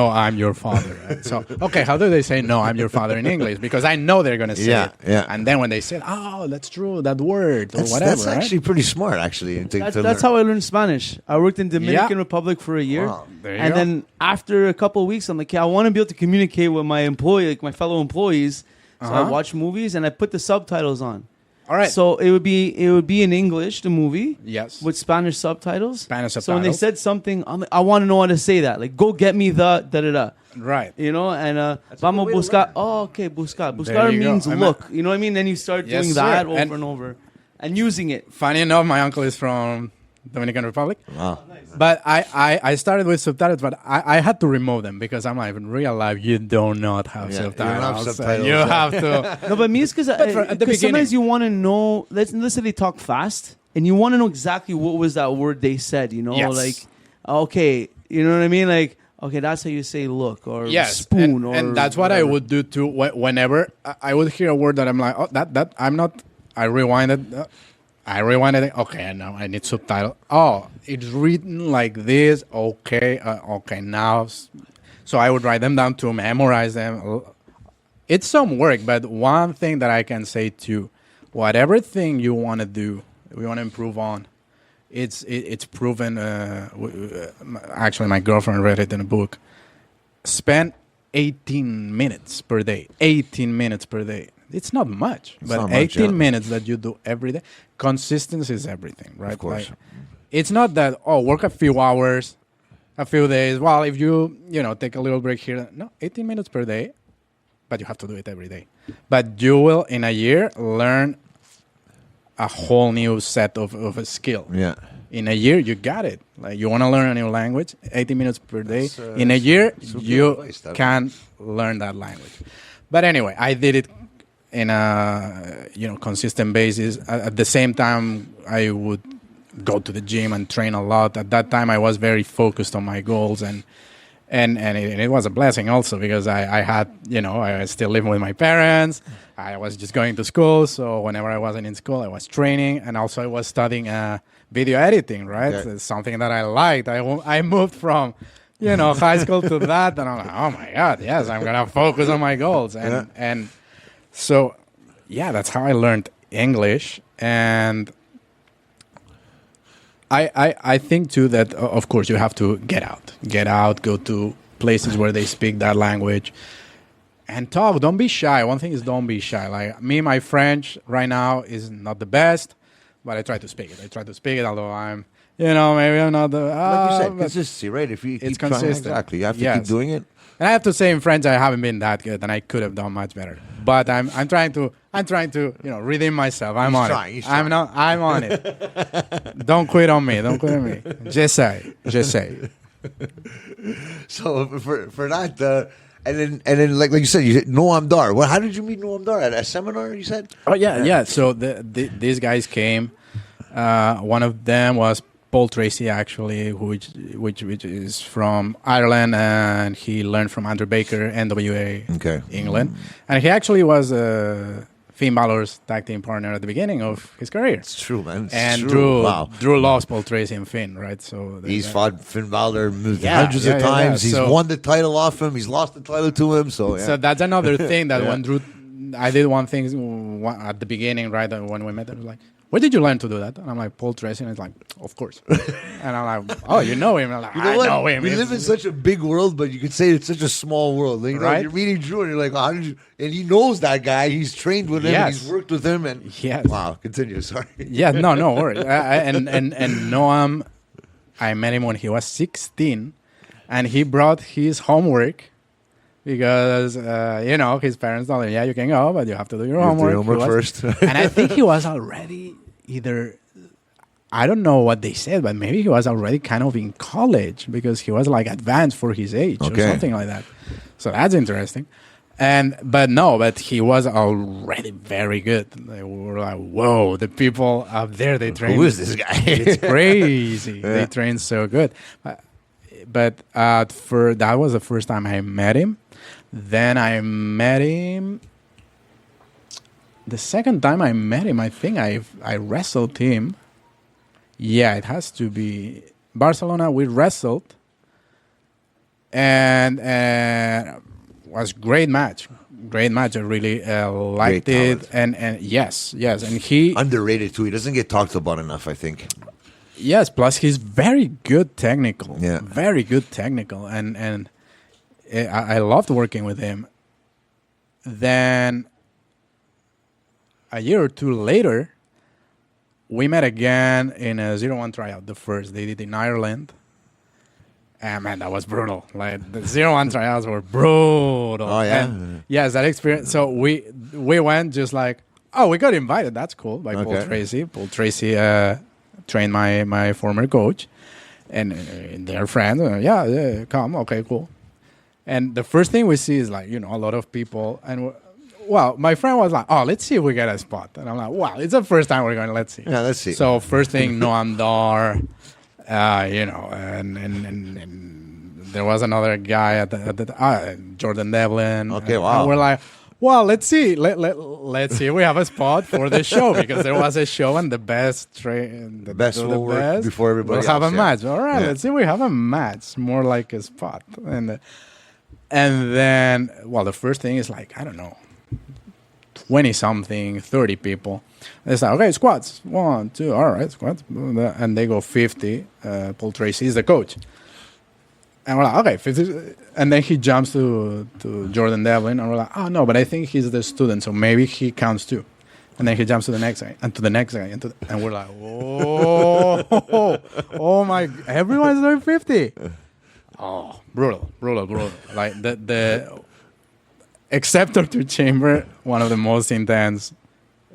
I'm your father. Right? So, okay, how do they say no, I'm your father in English? Because I know they're going to say it. Yeah. And then when they say, oh, that's true, that word, or whatever. That's actually pretty smart, actually. That's how I learned Spanish. I worked in Dominican Republic for a year. Wow. There you and go. then after a couple of weeks, I'm like, I want to be able to communicate with my my fellow employees. So I watch movies and I put the subtitles on. All right. So it would be in English, the movie. Yes. With Spanish subtitles. So when they said something, I want to know how to say that. Like, go get me the da-da-da. Right. And vamos buscar. Oh, okay, buscar. Buscar you go. means look. You know what I mean? Then you start Yes, doing that sir. over and over. And using it. Funny enough, my uncle is from Dominican Republic. Wow. But I started with subtitles, but I had to remove them because I'm like, in real life, you do not have subtitles. You have to. No, but me, it's at the because sometimes beginning. you want to know. Let's say they talk fast, and you want to know exactly what was that word they said. Yes. Like, okay, you know what I mean? Like, okay, that's how you say look or spoon, and that's what I would do too. Whenever I would hear a word that I'm like, oh, that I'm not. I rewinded it. Okay, now I need subtitle. Oh, it's written like this. Okay, now. So I would write them down to memorize them. It's some work, but one thing that I can say too, whatever thing you want to do, we want to improve on, it's proven. Actually, my girlfriend read it in a book. Spend 18 minutes per day. 18 minutes per day. It's not much, but 18 minutes that you do every day. Consistency is everything, right? Of course. Like, it's not that, work a few hours, a few days. Well, if you take a little break here. No, 18 minutes per day, but you have to do it every day. But you will, in a year, learn a whole new set of a skill. Yeah. In a year, you got it. Like, you want to learn a new language, 18 minutes per day. In a year, you can learn that language. But anyway, I did it in a consistent basis. At the same time, I would go to the gym and train a lot. At that time, I was very focused on my goals, and it was a blessing also because I had I was still living with my parents. I was just going to school, so whenever I wasn't in school, I was training, and also I was studying video editing. Right, Okay. It's something that I liked. I moved from high school to that, and I'm like, oh my god, yes, I'm gonna focus on my goals, and so that's how I learned English, and I think too that of course you have to get out, go to places where they speak that language, and talk. Don't be shy. One thing is don't be shy. Like me, my French right now is not the best, but I try to speak it. Although I'm. Maybe I'm not the... like you said, consistency, right? If you keep trying, exactly. You have to keep doing it. And I have to say, in French, I haven't been that good, and I could have done much better. But I'm trying to redeem myself. I'm on it. Don't quit on me. J'essaie. So for that, and then like you said, you said Noam Dar. Well, how did you meet Noam Dar? At a seminar, you said? Oh yeah. So these guys came. One of them was Paul Triassi, actually, which is from Ireland, and he learned from Andrew Baker, NWA, England, and he actually was Finn Balor's tag team partner at the beginning of his career. It's true, man. Drew loves Paul Triassi and Finn, right? So he's fought Finn Balor hundreds of times. He's won the title off him. He's lost the title to him. So that's another thing that when Drew, I did one thing at the beginning, right? When we met, I was like, where did you learn to do that? And I'm like, Paul Triassi. And he's like, of course. And I'm like, oh, you know him? And I'm like, I know him. We live in such a big world, but you could say it's such a small world. Like, right? You're meeting Drew, and you're like, how did you? And he knows that guy. He's trained with him. And he's worked with him. And wow, continue. Sorry. Yeah, no worries. And Noam, I met him when he was 16, and he brought his homework. Because, his parents told him, you can go, but you have to do your homework. First. And I think he was already I don't know what they said, but maybe he was already kind of in college because he was like advanced for his age or something like that. So that's interesting. But he was already very good. They were like, whoa, the people up there, they train. Who is this guy? It's crazy. They train so good. But that was the first time I met him. Then I met him. The second time I met him, I think I wrestled him. Yeah, it has to be Barcelona. We wrestled, and was great match. Great match. I really liked it. And yes, and he underrated too. He doesn't get talked about enough, I think. Yes, plus he's very good technical. Yeah, very good technical, and I loved working with him. Then a year or two later, we met again in a 0-1 tryout. The first they did in Ireland. And man, that was brutal. Like the 0-1 tryouts were brutal. Oh yeah, yes, that experience. So we went just like, oh, we got invited. That's cool by Paul Triassi. Paul Triassi trained my former coach, and they're friends. Yeah, come. Okay, cool. And the first thing we see is like, a lot of people. And my friend was like, oh, let's see if we get a spot. And I'm like, wow, it's the first time we're going. Let's see. Yeah, let's see. So first thing, Noam Dar, and there was another guy at the Jordan Devlin. Okay, wow. And we're like, well, let's see. Let's see if we have a spot for the show, because there was a show and the best will work before everybody else. We'll have a match. All right, let's see if we have a match. More like a spot. And then, the first thing is like, I don't know, 20-something, 30 people. It's like, okay, squats. 1, 2, all right, squats. And they go 50. Paul Triassi is the coach. And we're like, okay, 50. And then he jumps to Jordan Devlin. And we're like, oh, no, but I think he's the student, so maybe he counts too. And then he jumps to the next guy, and to the next guy. And we're like, oh my, everyone's doing 50. Oh, brutal. Like the except Torture Chamber, one of the most intense,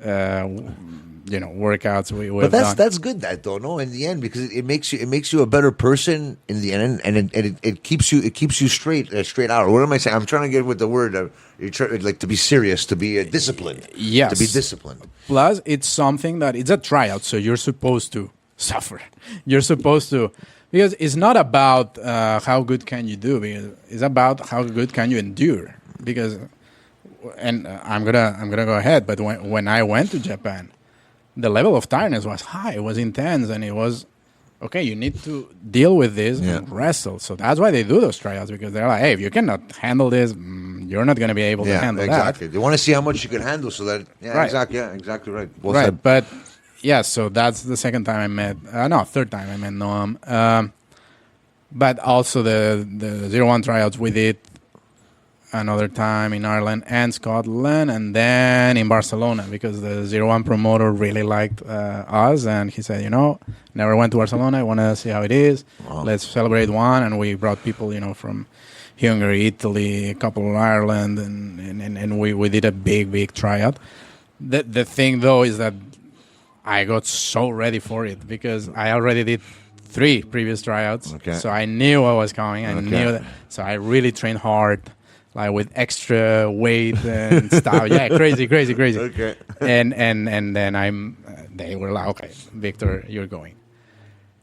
workouts we've done. That's good, no? In the end, because it makes you a better person in the end, and it keeps you straight out. What am I saying? I'm trying to get with the word. To be serious, to be disciplined. Yes, to be disciplined. Plus, it's something that it's a tryout, so you're supposed to suffer. You're supposed to. Because it's not about how good can you do, because it's about how good can you endure. Because, and I'm gonna go ahead, but when I went to Japan, the level of tiredness was high. It was intense, and it was okay, you need to deal with this Yeah. and wrestle. So that's why they do those tryouts, because they're like, hey, if you cannot handle this, you're not going to be able to handle exactly. that. They want to see how much you can handle, so that Right. exactly right. Well Right, said. but yeah, so that's the second time I met, third time I met Noam. But also the 01 tryouts we did another time in Ireland and Scotland, and then in Barcelona, because the 01 promoter really liked us, and he said, never went to Barcelona, I want to see how it is. Wow. Let's celebrate one. And we brought people, from Hungary, Italy, a couple of Ireland, and we did a big tryout. The thing, though, is that I got so ready for it because I already did 3 previous tryouts. Okay. So I knew I was coming. I knew that. So I really trained hard, like with extra weight and stuff. Yeah, crazy. Okay. And then they were like, okay, Victor, you're going.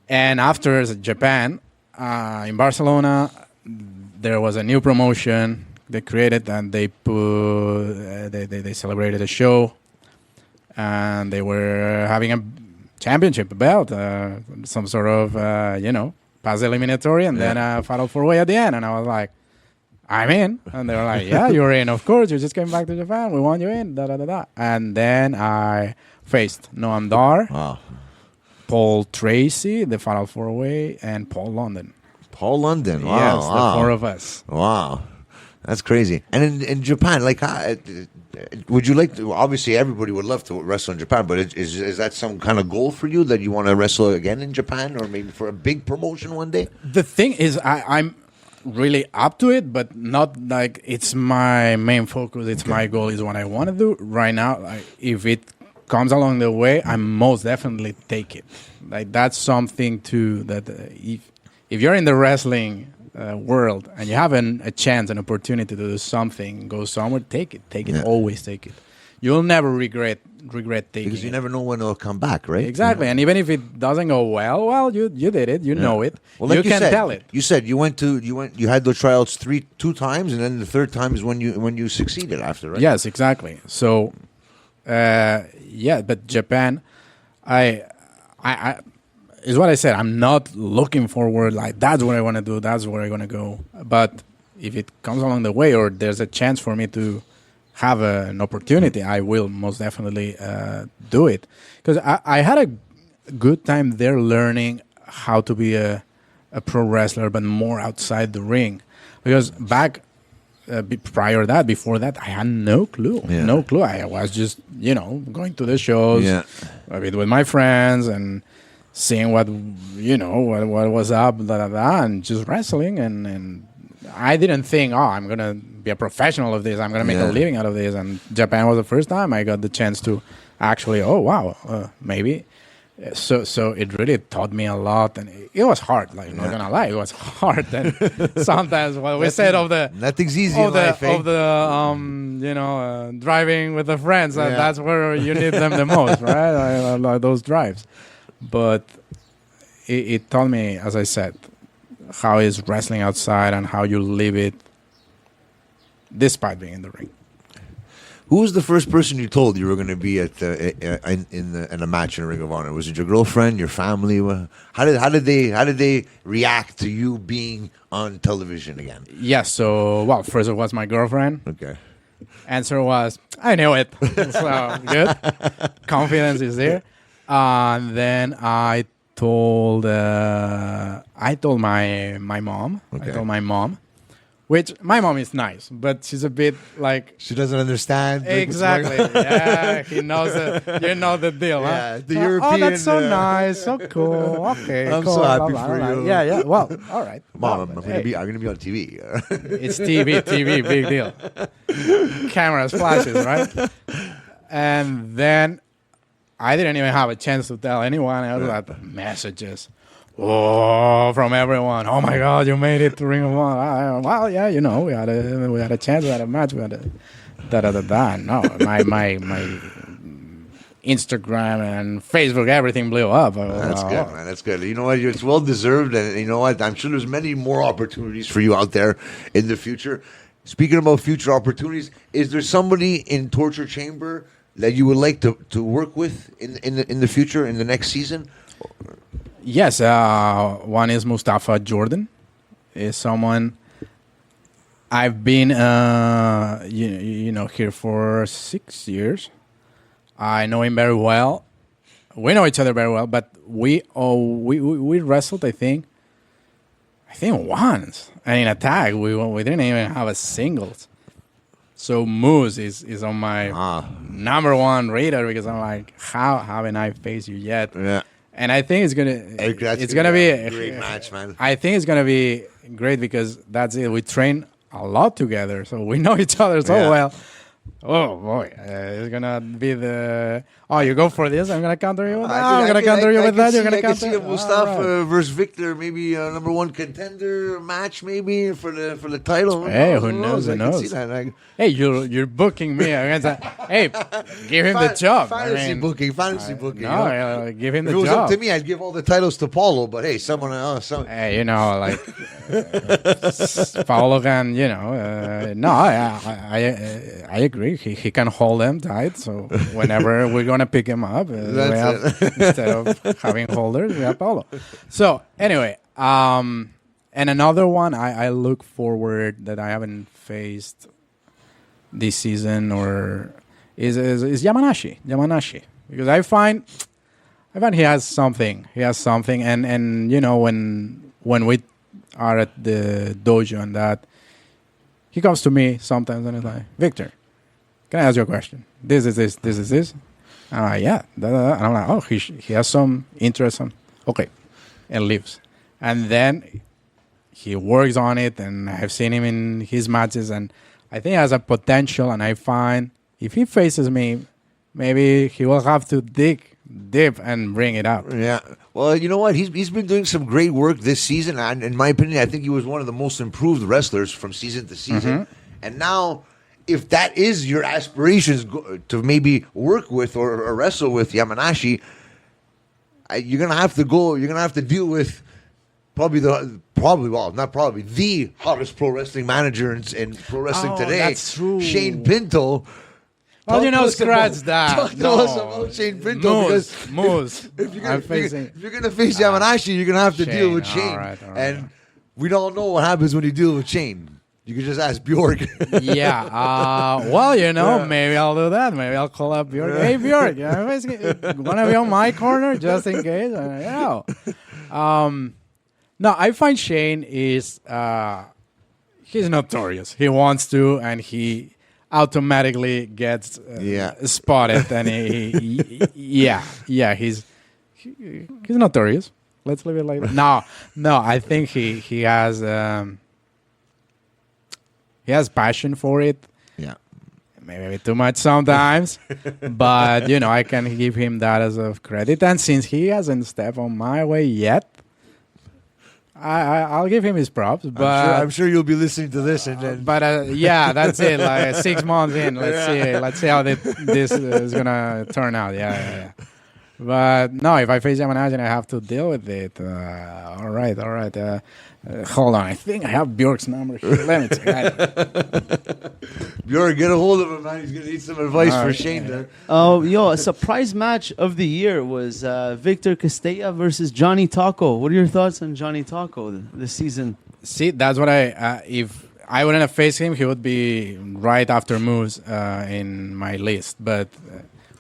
And after Japan, in Barcelona, there was a new promotion they created, and they they celebrated a show, and they were having a championship belt, some sort of past eliminatory, and then a fatal 4-way at the end. And I was like, I'm in. And they were like, yeah, you're in, of course. You just came back to Japan. We want you in. And then I faced Noam Dar, Wow. Paul Tracy, the fatal 4-way, and Paul London. Paul London. Wow. Yes, wow. the 4 of us. Wow. That's crazy. And in Japan, like, would you like to? Obviously, everybody would love to wrestle in Japan, but is that some kind of goal for you, that you want to wrestle again in Japan, or maybe for a big promotion one day? The thing is, I'm really up to it, but not like it's my main focus. It's my goal. Is what I want to do right now. Like, if it comes along the way, I most definitely take it. Like, that's something too that if you're in the wrestling world and you have a chance, an opportunity to do something, go somewhere, take it. Always take it. You'll never regret taking Because you it. never know when it'll come back, right? Exactly. And even if it doesn't go well, you did it. You know it. Well, like you can said, tell it. You said you had those tryouts 2 times, and then the third time is when you succeeded after, right? Yes, exactly. So, but Japan, I is what I said. I'm not looking forward like that's what I want to do. That's where I'm gonna go. But if it comes along the way, or there's a chance for me to have an opportunity, I will most definitely do it. Because I had a good time there learning how to be a pro wrestler, but more outside the ring. Because back before that, I had no clue. Yeah. No clue. I was just, going to the shows a bit with my friends and seeing what was up, and just wrestling. And I didn't think, I'm going to be a professional of this. I'm going to make a living out of this. And Japan was the first time I got the chance to actually, maybe. So it really taught me a lot, and it was hard. Like, not gonna lie, it was hard. And sometimes what we said of the nothing's easy in life, of the driving with the friends, that's where you need them the most, right? I like those drives. But it taught me, as I said, how is wrestling outside and how you live it, despite being in the ring. Who was the first person you told you were going to be at in a match in Ring of Honor? Was it your girlfriend, your family? How did they react to you being on television again? Yes. So, first it was my girlfriend. Okay. Answer was, I knew it. So good. Confidence is there. And then I told my mom. Okay. I told my mom. Which, my mom is nice, but she's a bit like... She doesn't understand. Exactly. Yeah, he knows you know the deal, Yeah, huh? the European... Oh, that's so nice. So cool. Okay, I'm cool. so happy for you. Yeah. Well, all right. Mom, Well, I'm gonna be on TV. it's TV, big deal. Cameras, flashes, right? And then I didn't even have a chance to tell anyone. I was like, messages. From everyone. Oh my God, you made it to Ring of Honor. Well, yeah, we had a chance, we had a match, we had a No, my Instagram and Facebook, everything blew up. That's good, man. That's good. You know what? It's well deserved, and you know what? I'm sure there's many more opportunities for you out there in the future. Speaking about future opportunities, is there somebody in Torture Chamber that you would like to work with in the future, in the next season? Yes, one is Mustafa Jordan. Is someone I've been here for 6 years. I know him very well. We know each other very well, but we wrestled, I think once. And in a tag, we didn't even have a singles. So Moose is on my number one radar because I'm like, how haven't I faced you yet? Yeah. And I think it's gonna be a great match, man. I think it's gonna be great because that's it. We train a lot together, so we know each other so well. Oh boy, it's gonna be the. Oh, you go for this? I'm gonna counter you with that. I'm gonna counter you with that. You're gonna counter. I can see Mustafa versus Victor, maybe a number one contender match, maybe for the title. Hey, who knows? Who knows? Hey, you're booking me against that. Hey, give him the job. Fantasy booking. No, give him the job. If it was up job. to me, I'd give all the titles to Paolo. But hey, someone else. Hey, like Paolo can, no, I agree. He can hold them tight. So whenever we're gonna pick him up, instead of having holders, we have Paolo. So anyway, and another one I look forward that I haven't faced this season or is Yamanashi because I find he has something. And when we are at the dojo and that, he comes to me sometimes and he's like, Victor, can I ask you a question? This is this. Yeah. And I'm like, oh, he has some interest. Okay. And leaves. And then he works on it, and I've seen him in his matches, and I think he has a potential, and I find if he faces me, maybe he will have to dig deep and bring it out. Yeah. Well, you know what? He's been doing some great work this season, and in my opinion, I think he was one of the most improved wrestlers from season to season. Mm-hmm. And now, if that is your aspirations to maybe work with or wrestle with Yamanashi, you're gonna have to deal with the hottest pro wrestling manager in pro wrestling today. That's true. Shane Pinto. Well, scratch that. Talk to us about Shane Pinto Moose. If you're gonna face Yamanashi, you're gonna have to deal with Shane. All right. And we don't know what happens when you deal with Shane. You can just ask Bjork. Yeah. Maybe I'll do that. Maybe I'll call up Bjork. Hey, Bjork, want to be on my corner just in case? No, I find Shane is he's notorious. He wants to, and he automatically gets spotted, and he's notorious. Let's leave it like that. No, I think he has. He has passion for it. Yeah. Maybe too much sometimes. But, I can give him that as of credit. And since he hasn't stepped on my way yet, I'll give him his props. But I'm sure you'll be listening to this. And then that's it. Like 6 months in. Let's see how this is going to turn out. Yeah. But, no, if I face Yamanashi, I have to deal with it. All right. Hold on, I think I have Bjork's number here. Let me check. Bjork, get a hold of him, man. He's going to need some advice for Shane there. A surprise match of the year was Victor Castella versus Johnny Taco. What are your thoughts on Johnny Taco this season? See, that's what if I wouldn't have faced him, he would be right after Moose in my list. But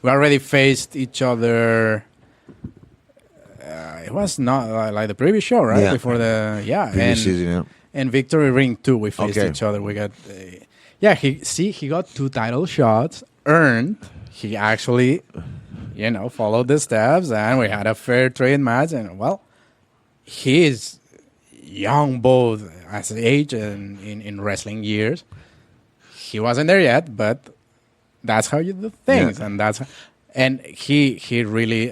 we already faced each other. It was not like the previous show, right? Yeah. Before previous season, and Victory Ring 2, we faced each other. We got, he got 2 title shots earned. He actually, followed the steps, and we had a fair trade match. And he is young both as age and in wrestling years. He wasn't there yet, but that's how you do things, and he really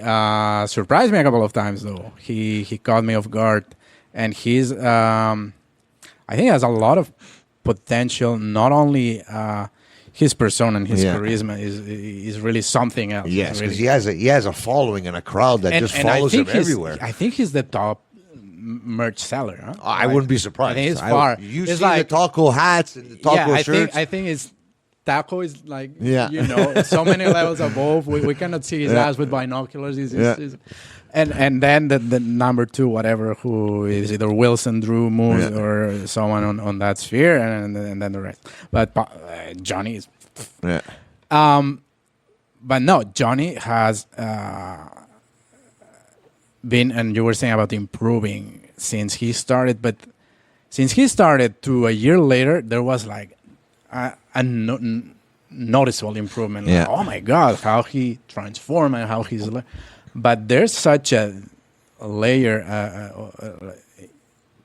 surprised me a couple of times, though. He caught me off guard, and he's I think he has a lot of potential. Not only his persona and his charisma is really something else. Yes, because he has a following and a crowd that just follows him everywhere. I think he's the top merch seller. I wouldn't be surprised. I think he's far. You see the taco hats and the taco shirts. I think it's Taco is like, Yeah. so many levels above. We cannot see his ass with binoculars. And then the number 2, whatever, who is either Wilson, Drew, Moose, or someone on that sphere, and then the rest. But Johnny is... Yeah. But no, Johnny has been, and you were saying about improving since he started, but since he started to a year later, there was like a noticeable improvement. Yeah. Like, oh my God, how he transformed and how he's... But there's such a layer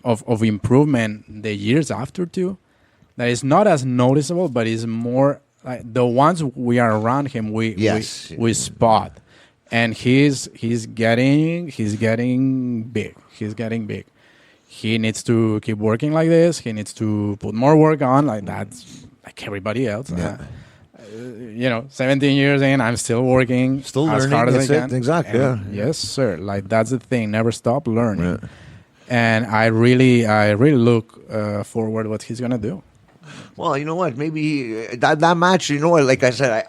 of improvement the years after too that is not as noticeable, but is more like the ones we are around him we spot, and he's getting big. He's getting big. He needs to keep working like this. He needs to put more work on, like that's like everybody else. 17 years in, I'm still working, still as learning. hard as I can. Exactly. And yes, sir. Like that's the thing. Never stop learning. Yeah. And I really look forward to what he's gonna do. Well, you know what? Maybe that match. You know what? Like I said,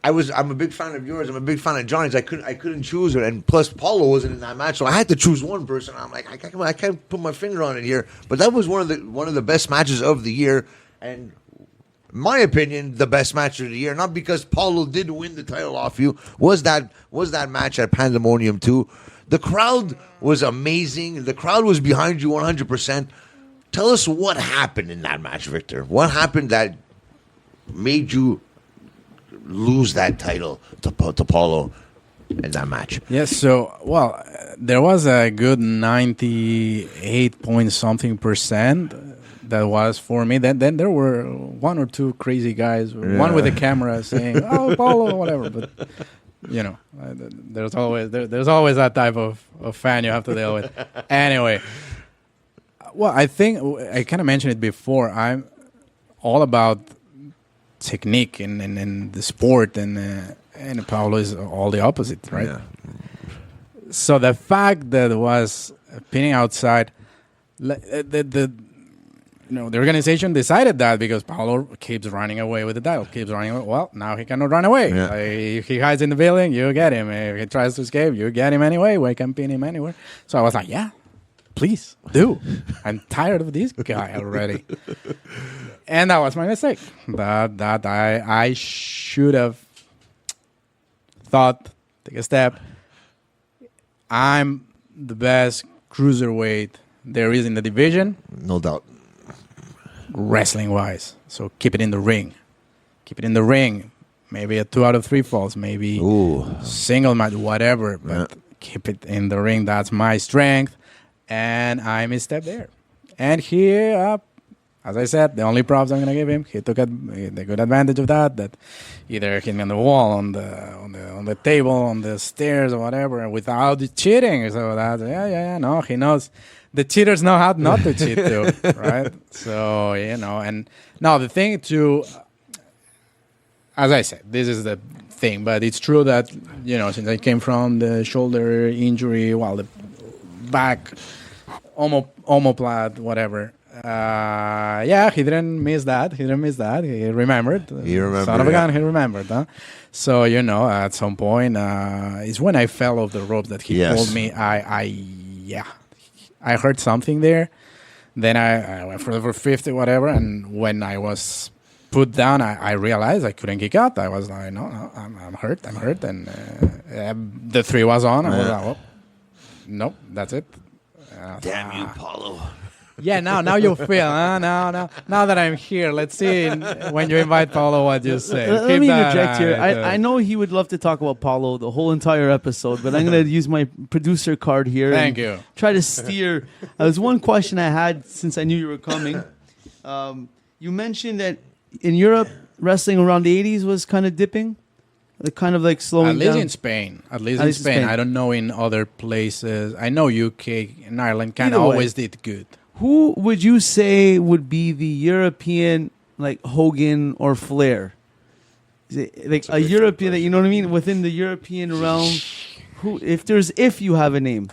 I'm a big fan of yours. I'm a big fan of Johnny's. I couldn't choose it, and plus Paolo wasn't in that match, so I had to choose one person. I'm like, I can't put my finger on it here, but that was one of the best matches of the year, and in my opinion, the best match of the year. Not because Paolo did win the title off you. Was that match at Pandemonium 2? The crowd was amazing. The crowd was behind you 100%. Tell us what happened in that match, Victor. What happened that made you lose that title to Paolo in that match? Yes, so, well, there was a good 98 point something percent that was for me. Then there were one or two crazy guys, one with a camera saying, "Oh, Paolo," whatever. But there's always that type of fan you have to deal with. Anyway, well, I think I kind of mentioned it before. I'm all about technique and the sport, and Paolo is all the opposite, right? Yeah. So the fact that it was pinning outside, the organization decided that because Paolo keeps running away with the title, keeps running away. Well, now he cannot run away. Yeah. If he hides in the building, you get him. If he tries to escape, you get him anyway. We can pin him anywhere. So I was like, yeah, please do. I'm tired of this guy already. And that was my mistake. That I should have thought, take a step. I'm the best cruiserweight there is in the division. No doubt. Wrestling-wise. So keep it in the ring. Keep it in the ring. Maybe a 2 out of 3 falls. Maybe single match, whatever. But keep it in the ring. That's my strength. And I misstepped there. And he, as I said, the only props I'm going to give him, he took the good advantage of that. That either hit me on the wall, on the table, on the stairs, or whatever, without cheating. So that, no, he knows. The cheaters know how not to cheat too, right? So, and now the thing too, as I said, this is the thing, but it's true that, since I came from the shoulder injury, the back, omoplate, whatever. He didn't miss that. He remembered. Son of a gun, he remembered. Huh? So, at some point, it's when I fell off the ropes that he told me, I heard something there. Then I went for 50, whatever. And when I was put down, I realized I couldn't kick out. I was like, no, I'm hurt. And the 3 was on. I was like, well, nope, that's it. Damn you, Paolo. Yeah, now you feel, huh? Now that I'm here, let's see when you invite Paolo what you say. Let me interject here. I know he would love to talk about Paolo the whole entire episode, but I'm going to use my producer card here. Thank you. Try to steer. There's one question I had since I knew you were coming. You mentioned that in Europe, wrestling around the 80s was kind of dipping. Kind of like slowing down. At least in Spain. I don't know in other places. I know UK and Ireland kind of always did good. Who would you say would be the European, like Hogan or Flair? Is it like a European, that, you know what I mean? Within the European realm, if you have a name.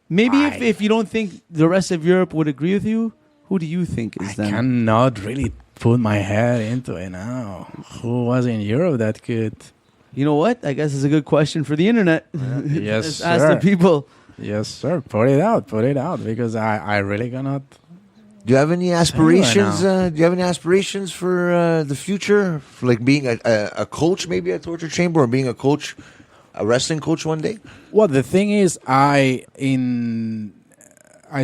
Maybe if you don't think the rest of Europe would agree with you, who do you think is that? I cannot really put my head into it now. Who was in Europe that could? You know what? I guess it's a good question for the internet. Yes, Let's sir. ask the people. Yes, sir. Put it out, because I really cannot. Do you have any aspirations? Do you have any aspirations for the future? For like being a coach, maybe at Torture Chamber, or being a coach, a wrestling coach one day? Well, the thing is, I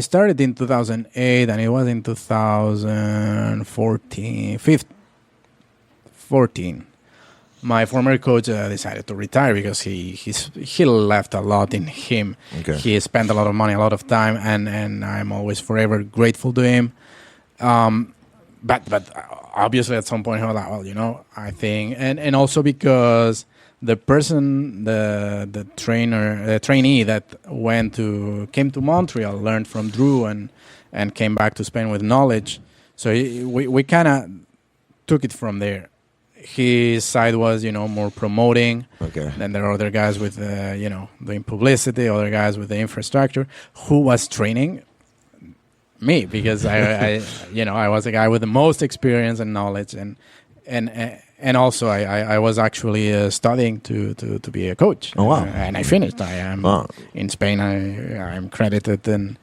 started in 2008, and it was in 14. My former coach decided to retire because he left a lot in him. Okay. He spent a lot of money, a lot of time, and I'm always forever grateful to him. But obviously at some point he was like, well, I think, and also because the person, the trainee that came to Montreal, learned from Dru and came back to Spain with knowledge. So we kind of took it from there. His side was, more promoting. Okay. Then there are other guys with, doing publicity, other guys with the infrastructure, who was training me because I was the guy with the most experience and knowledge, and also I was actually studying to be a coach. Oh wow! And I finished. I am in Spain. I'm credited and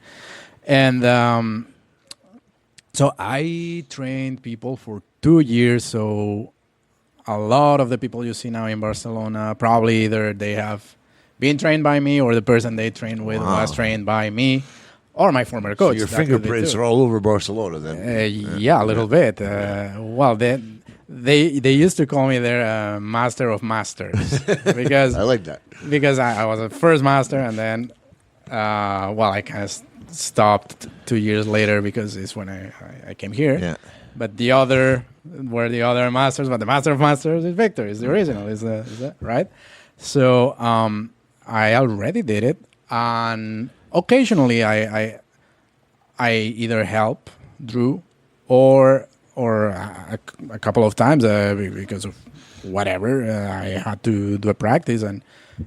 so I trained people for 2 years. So a lot of the people you see now in Barcelona, probably either they have been trained by me or the person they trained with was trained by me or my former coach. So your fingerprints are all over Barcelona then? Yeah, a little bit. Well, they used to call me their master of masters because I like that. Because I was a first master, and then I kind of stopped 2 years later because it's when I came here. Yeah. But the other masters, but the master of masters is Victor. Is the original. Is that right? So I already did it, and occasionally I either help Dru or a couple of times because of whatever I had to do a practice, and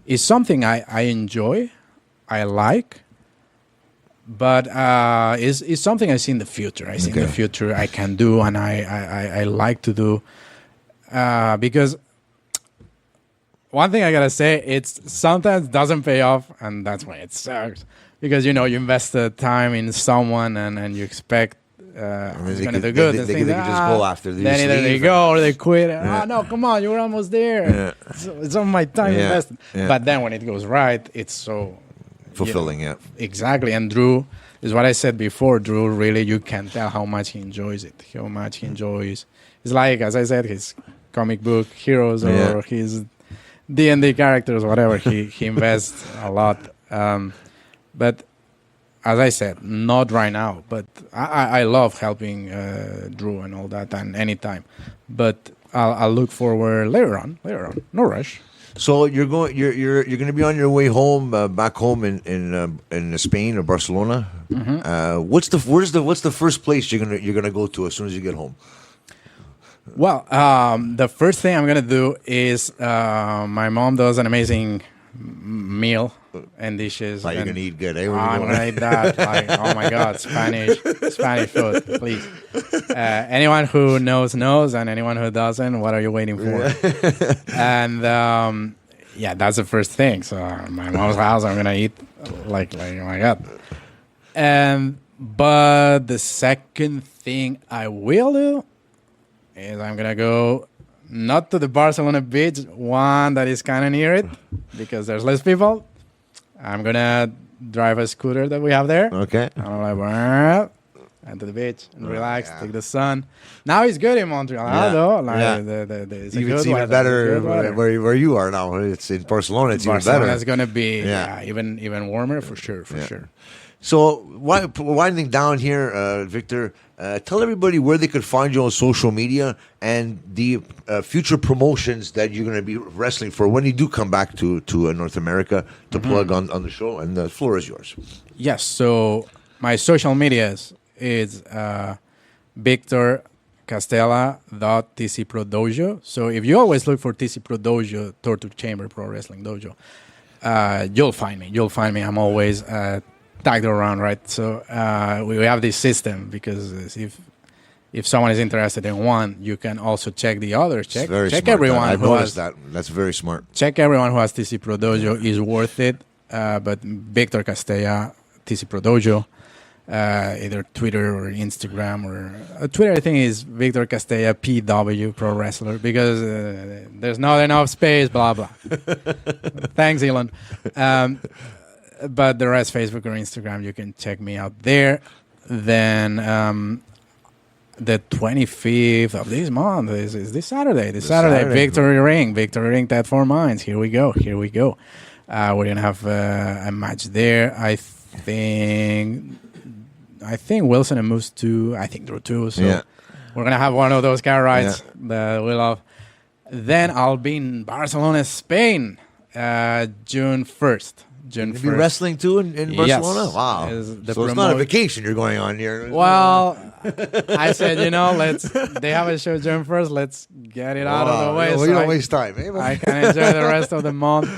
it's something I enjoy, I like. But it's something I see in the future. I see in the future I can do, and I like to do. Because one thing I gotta say, it's sometimes doesn't pay off, and that's why it sucks. Because you invested time in someone, and you expect it's gonna do good. They can just go after. Then either they go or they quit. Oh no, come on, you were almost there. Yeah. It's all my time invested. Yeah. But then when it goes right, it's so fulfilling. Yeah, exactly. And Dru is what I said before. Dru, really, you can tell how much he enjoys it. How much he enjoys. It's like, as I said, his comic book heroes or his D&D characters, whatever. He invests a lot. But as I said, not right now. But I love helping Dru and all that, and anytime. But I'll look forward later on. No rush. So you're going to be on your way home, back home in Spain or Barcelona. Mm-hmm. What's the first place you're gonna go to as soon as you get home? Well, the first thing I'm gonna do is my mom does an amazing meal and dishes. You're gonna eat good, eh? I'm gonna eat that. Oh my God, Spanish food, please. Anyone who knows, and anyone who doesn't, what are you waiting for? And that's the first thing. So my mom's house, I'm gonna eat like oh my God. But the second thing I will do is I'm gonna go not to the Barcelona beach, one that is kind of near it because there's less people. I'm gonna drive a scooter that we have there. Okay. I'm like, and to the beach and relax, take the sun. Now it's good in Montreal, though. It's even better where you are now. It's in Barcelona. It's even better. It's gonna be even warmer for sure. So winding down here, Victor, tell everybody where they could find you on social media and the future promotions that you're going to be wrestling for when you do come back to North America to plug on the show, and the floor is yours. Yes, so my social medias is Victor Castella .TCProdojo. So if you always look for TC Pro Dojo, Torture Chamber Pro Wrestling Dojo, you'll find me. I'm always tagged around, right? So we have this system because if someone is interested in one, you can also check the others. Check smart, everyone. I've who noticed has, that. That's very smart. Check everyone who has TC Pro Dojo is worth it. But Victor Castella, TC Pro Dojo, either Twitter or Instagram or Twitter, I think is Victor Castella PW Pro Wrestler because there's not enough space. Blah blah. Thanks, Elon. But the rest, Facebook or Instagram, you can check me out there. Then the 25th of this month is this Saturday. Victory Ring, Dead for Minds. Here we go. We're going to have a match there. I think Wilson and Moose too. I think Drew too. So we're going to have one of those car rides that we love. Then I'll be in Barcelona, Spain, June 1st. You'll be wrestling too in Barcelona? Yes. Wow. So it's not a vacation you're going on here. Well, I said, they have a show June 1st. Let's get it out of the way. We don't waste time. I can enjoy the rest of the month.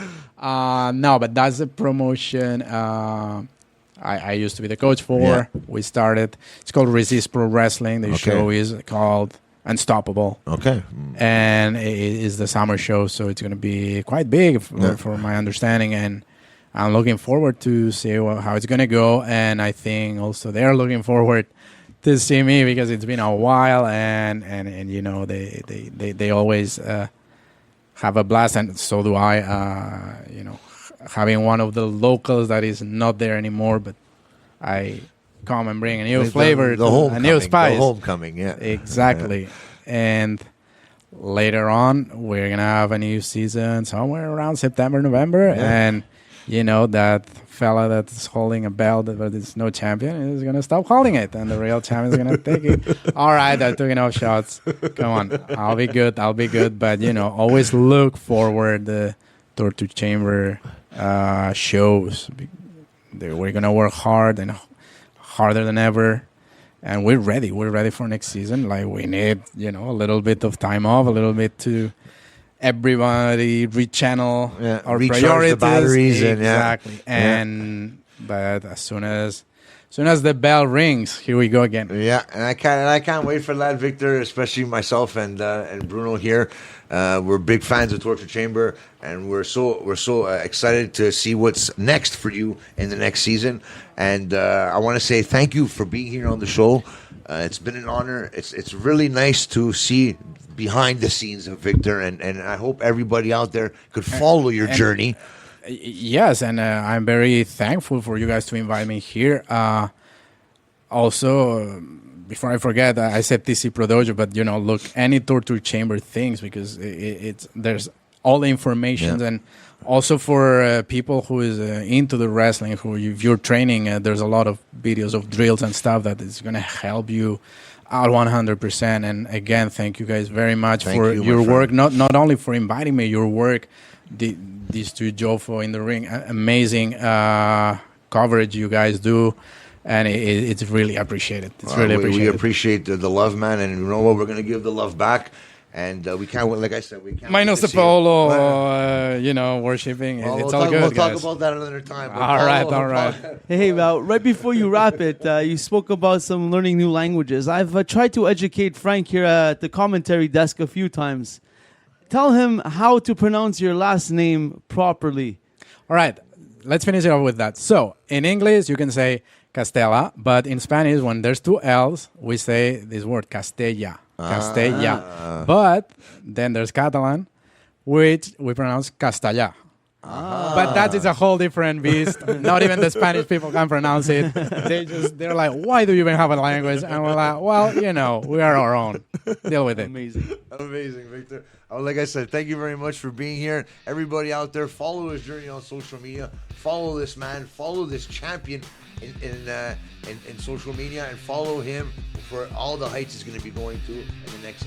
No, but that's a promotion I used to be the coach for. Yeah. We started. It's called Resist Pro Wrestling. The show is called Unstoppable. Okay. And it is the summer show, so it's going to be quite big for my understanding. And I'm looking forward to see how it's going to go. And I think also they're looking forward to see me because it's been a while. And they always have a blast. And so do I, having one of the locals that is not there anymore. But I come and bring a new flavor, a new spice. The homecoming, yeah. Exactly. Yeah. And later on, we're going to have a new season somewhere around September, November. Yeah. And that fella that's holding a belt but is no champion is going to stop holding it. And the real champion is going to take it. All right, I took enough shots. Come on. I'll be good. But, always look forward the Torture Chamber shows. We're going to work hard and harder than ever. And we're ready. We're ready for next season. Like, we need, a little bit of time off, a little bit to everybody rechannel our priorities. The batteries exactly. But as soon as the bell rings, here we go again. Yeah, and I can't wait for that, Victor. Especially myself and Bruno here. We're big fans of Torture Chamber, and we're so excited to see what's next for you in the next season. And I want to say thank you for being here on the show. It's been an honor. It's really nice to see behind the scenes of Victor, and I hope everybody out there could follow your journey. Yes, and I'm very thankful for you guys to invite me here. Also, before I forget, I said TC Pro Dojo, but look, any Torture Chamber things, because there's all the information, and also for people who is into the wrestling, if you're training, there's a lot of videos of drills and stuff that is going to help you out 100%. And again, thank you guys very much for your work, not only for inviting me, your work, these two Jofo in the ring, amazing coverage you guys do. And it's really appreciated. We appreciate the love, man. And you know what? We're going to give the love back. And we can't, like I said, we can't. Minus the Paolo, worshipping. It's all good, We'll guys. Talk about that another time. All right. Hey, right before you wrap it, you spoke about some learning new languages. I've tried to educate Frank here at the commentary desk a few times. Tell him how to pronounce your last name properly. All right. Let's finish it off with that. So, in English, you can say Castella, but in Spanish, when there's two L's, we say this word, Castella. Castella. But then there's Catalan, which we pronounce Castellà. But that is a whole different beast. Not even the Spanish people can pronounce it. They're like, why do you even have a language? And we're like, well, we are our own. Deal with it. Amazing, Victor. Like I said, thank you very much for being here. Everybody out there, follow his journey on social media. Follow this man. Follow this champion in social media, and follow him for all the heights he's going to be going to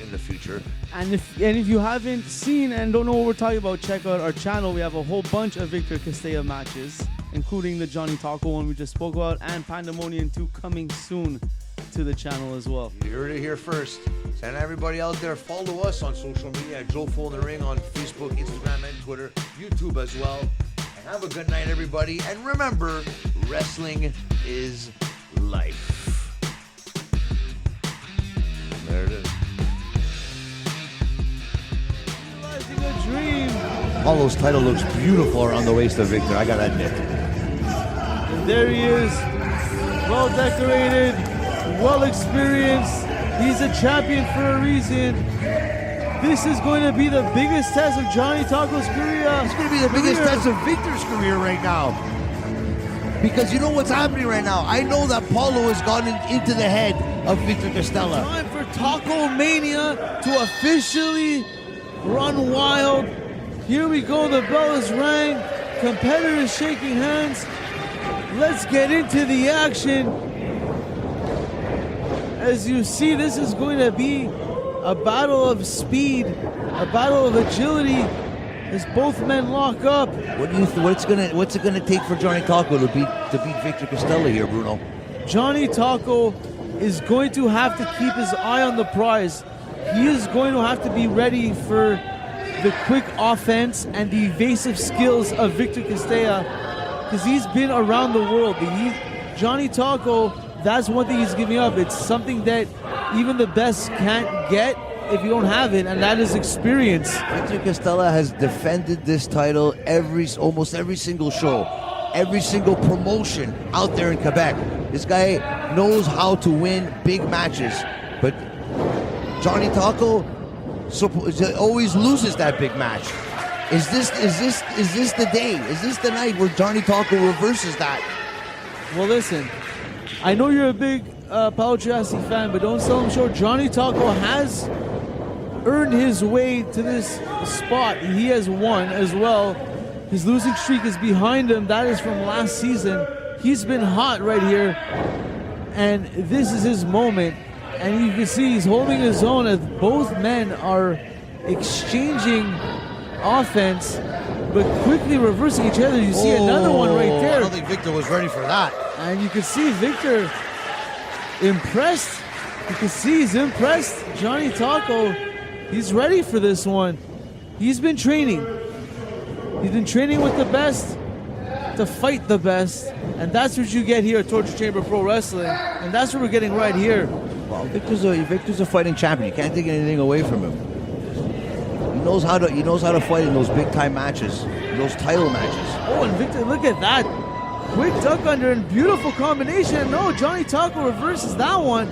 in the future. And if you haven't seen and don't know what we're talking about, check out our channel. We have a whole bunch of Victor Castella matches, including the Johnny Taco one we just spoke about, and Pandemonium 2 coming soon to the channel as well. You heard it here first. And everybody out there, follow us on social media at Jofo in the Ring on Facebook, Instagram, and Twitter, YouTube as well. And have a good night, everybody. And remember, wrestling is life. There it is. Realizing a dream. Paulo's title looks beautiful around the waist of Victor, I gotta admit. And there he is. Well decorated, well experienced. He's a champion for a reason. This is going to be the biggest test of Johnny Taco's career. It's going to be the biggest test of Victor's career right now. Because you know what's happening right now? I know that Paolo has gone into the head of Victor Castella. Time for Taco Mania to officially run wild. Here we go, the bell is rang. Competitors shaking hands. Let's get into the action. As you see, this is going to be a battle of speed, a battle of agility as both men lock up. What do you what's it gonna take for Johnny Taco to beat Victor Castella here, Bruno? Johnny Taco is going to have to keep his eye on the prize. He is going to have to be ready for the quick offense and the evasive skills of Victor Castella, because he's been around the world. Johnny Taco, that's one thing he's giving up. It's something that even the best can't get if you don't have it, and that is experience. Victor Castella has defended this title almost every single show, every single promotion out there in Quebec. This guy knows how to win big matches, but Johnny Taco always loses that big match. Is this the day? Is this the night where Johnny Taco reverses that? Well, listen, I know you're a big Paolo Triassi fan, but don't sell him short. Johnny Taco has earned his way to this spot. He has won as well. His losing streak is behind him. That is from last season. He's been hot right here, and this is his moment. And you can see he's holding his own as both men are exchanging offense, but quickly reversing each other. You see another one right there. I don't think Victor was ready for that. And you can see Victor impressed. You can see he's impressed. Johnny Taco, he's ready for this one. He's been training. He's been training with the best to fight the best. And that's what you get here at Torture Chamber Pro Wrestling. And that's what we're getting right here. Well, Victor's a fighting champion. You can't take anything away from him. He knows how to fight in those big time matches, those title matches. Oh, and Victor, look at that. Quick duck under and beautiful combination. No, Johnny Taco reverses that one.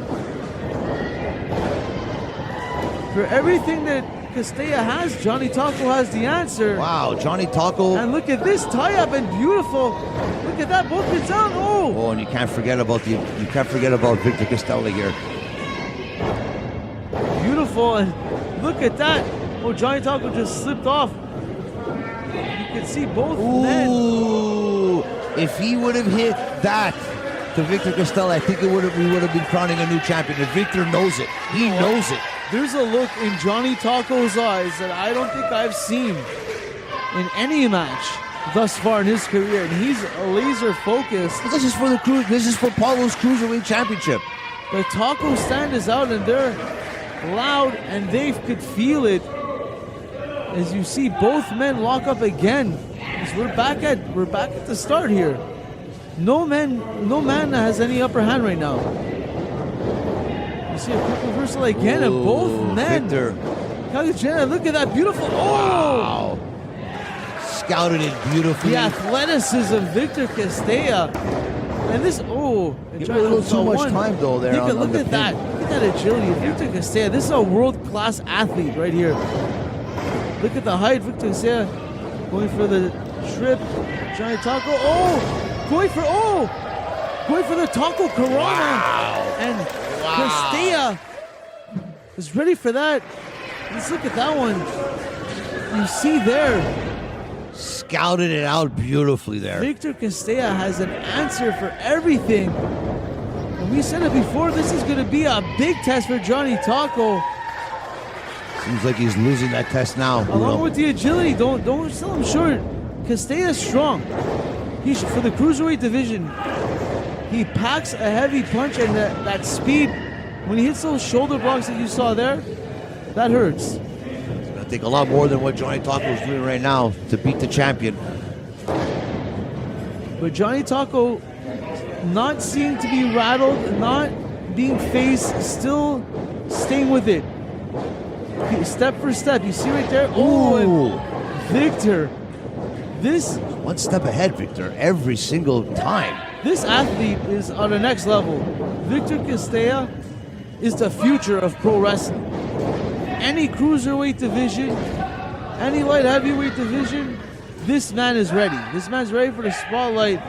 For everything that Castella has, Johnny Taco has the answer. Wow, Johnny Taco. And look at this tie-up and beautiful. Look at that, both gets down. Oh, and you can't forget about Victor Castella here. Beautiful, and look at that. Oh, Johnny Taco just slipped off. You can see both men. Ooh, if he would have hit that to Victor Castella, I think we would have been crowning a new champion. And Victor knows it. He knows it. There's a look in Johnny Taco's eyes that I don't think I've seen in any match thus far in his career, and he's laser focused. But this is for Paulo's Cruiserweight Championship. The Taco stand is out, and they're loud, and they could feel it. As you see both men lock up again. We're back at the start here. No man has any upper hand right now. You see a quick reversal again, and both men. Victor. Look at that beautiful. Oh! Wow. Scouted it beautifully. The athleticism of Victor Castella. And this, Give it a little too much time though there. Look at that. Look at that agility. Victor Castella. This is a world-class athlete right here. Look at the height. Victor Castella going for the trip. Johnny Taco. Going for the Taco Corona. Wow. And Castella is ready for that. Let's look at that one. You see there. Scouted it out beautifully there. Victor Castella has an answer for everything. And we said it before, this is going to be a big test for Johnny Taco. Seems like he's losing that test now. Along with the agility, don't sell him short. Castella's strong. For the Cruiserweight Division, he packs a heavy punch, and that speed, when he hits those shoulder blocks that you saw there, that hurts. It's going to take a lot more than what Johnny Taco is doing right now to beat the champion. But Johnny Taco not seeming to be rattled, not being phased, still staying with it. Step for step. You see right there? Oh, and Victor. This One step ahead, Victor, every single time. This athlete is on the next level. Victor Castella is the future of pro wrestling. Any cruiserweight division, any light heavyweight division, this man is ready. This man's ready for the spotlight.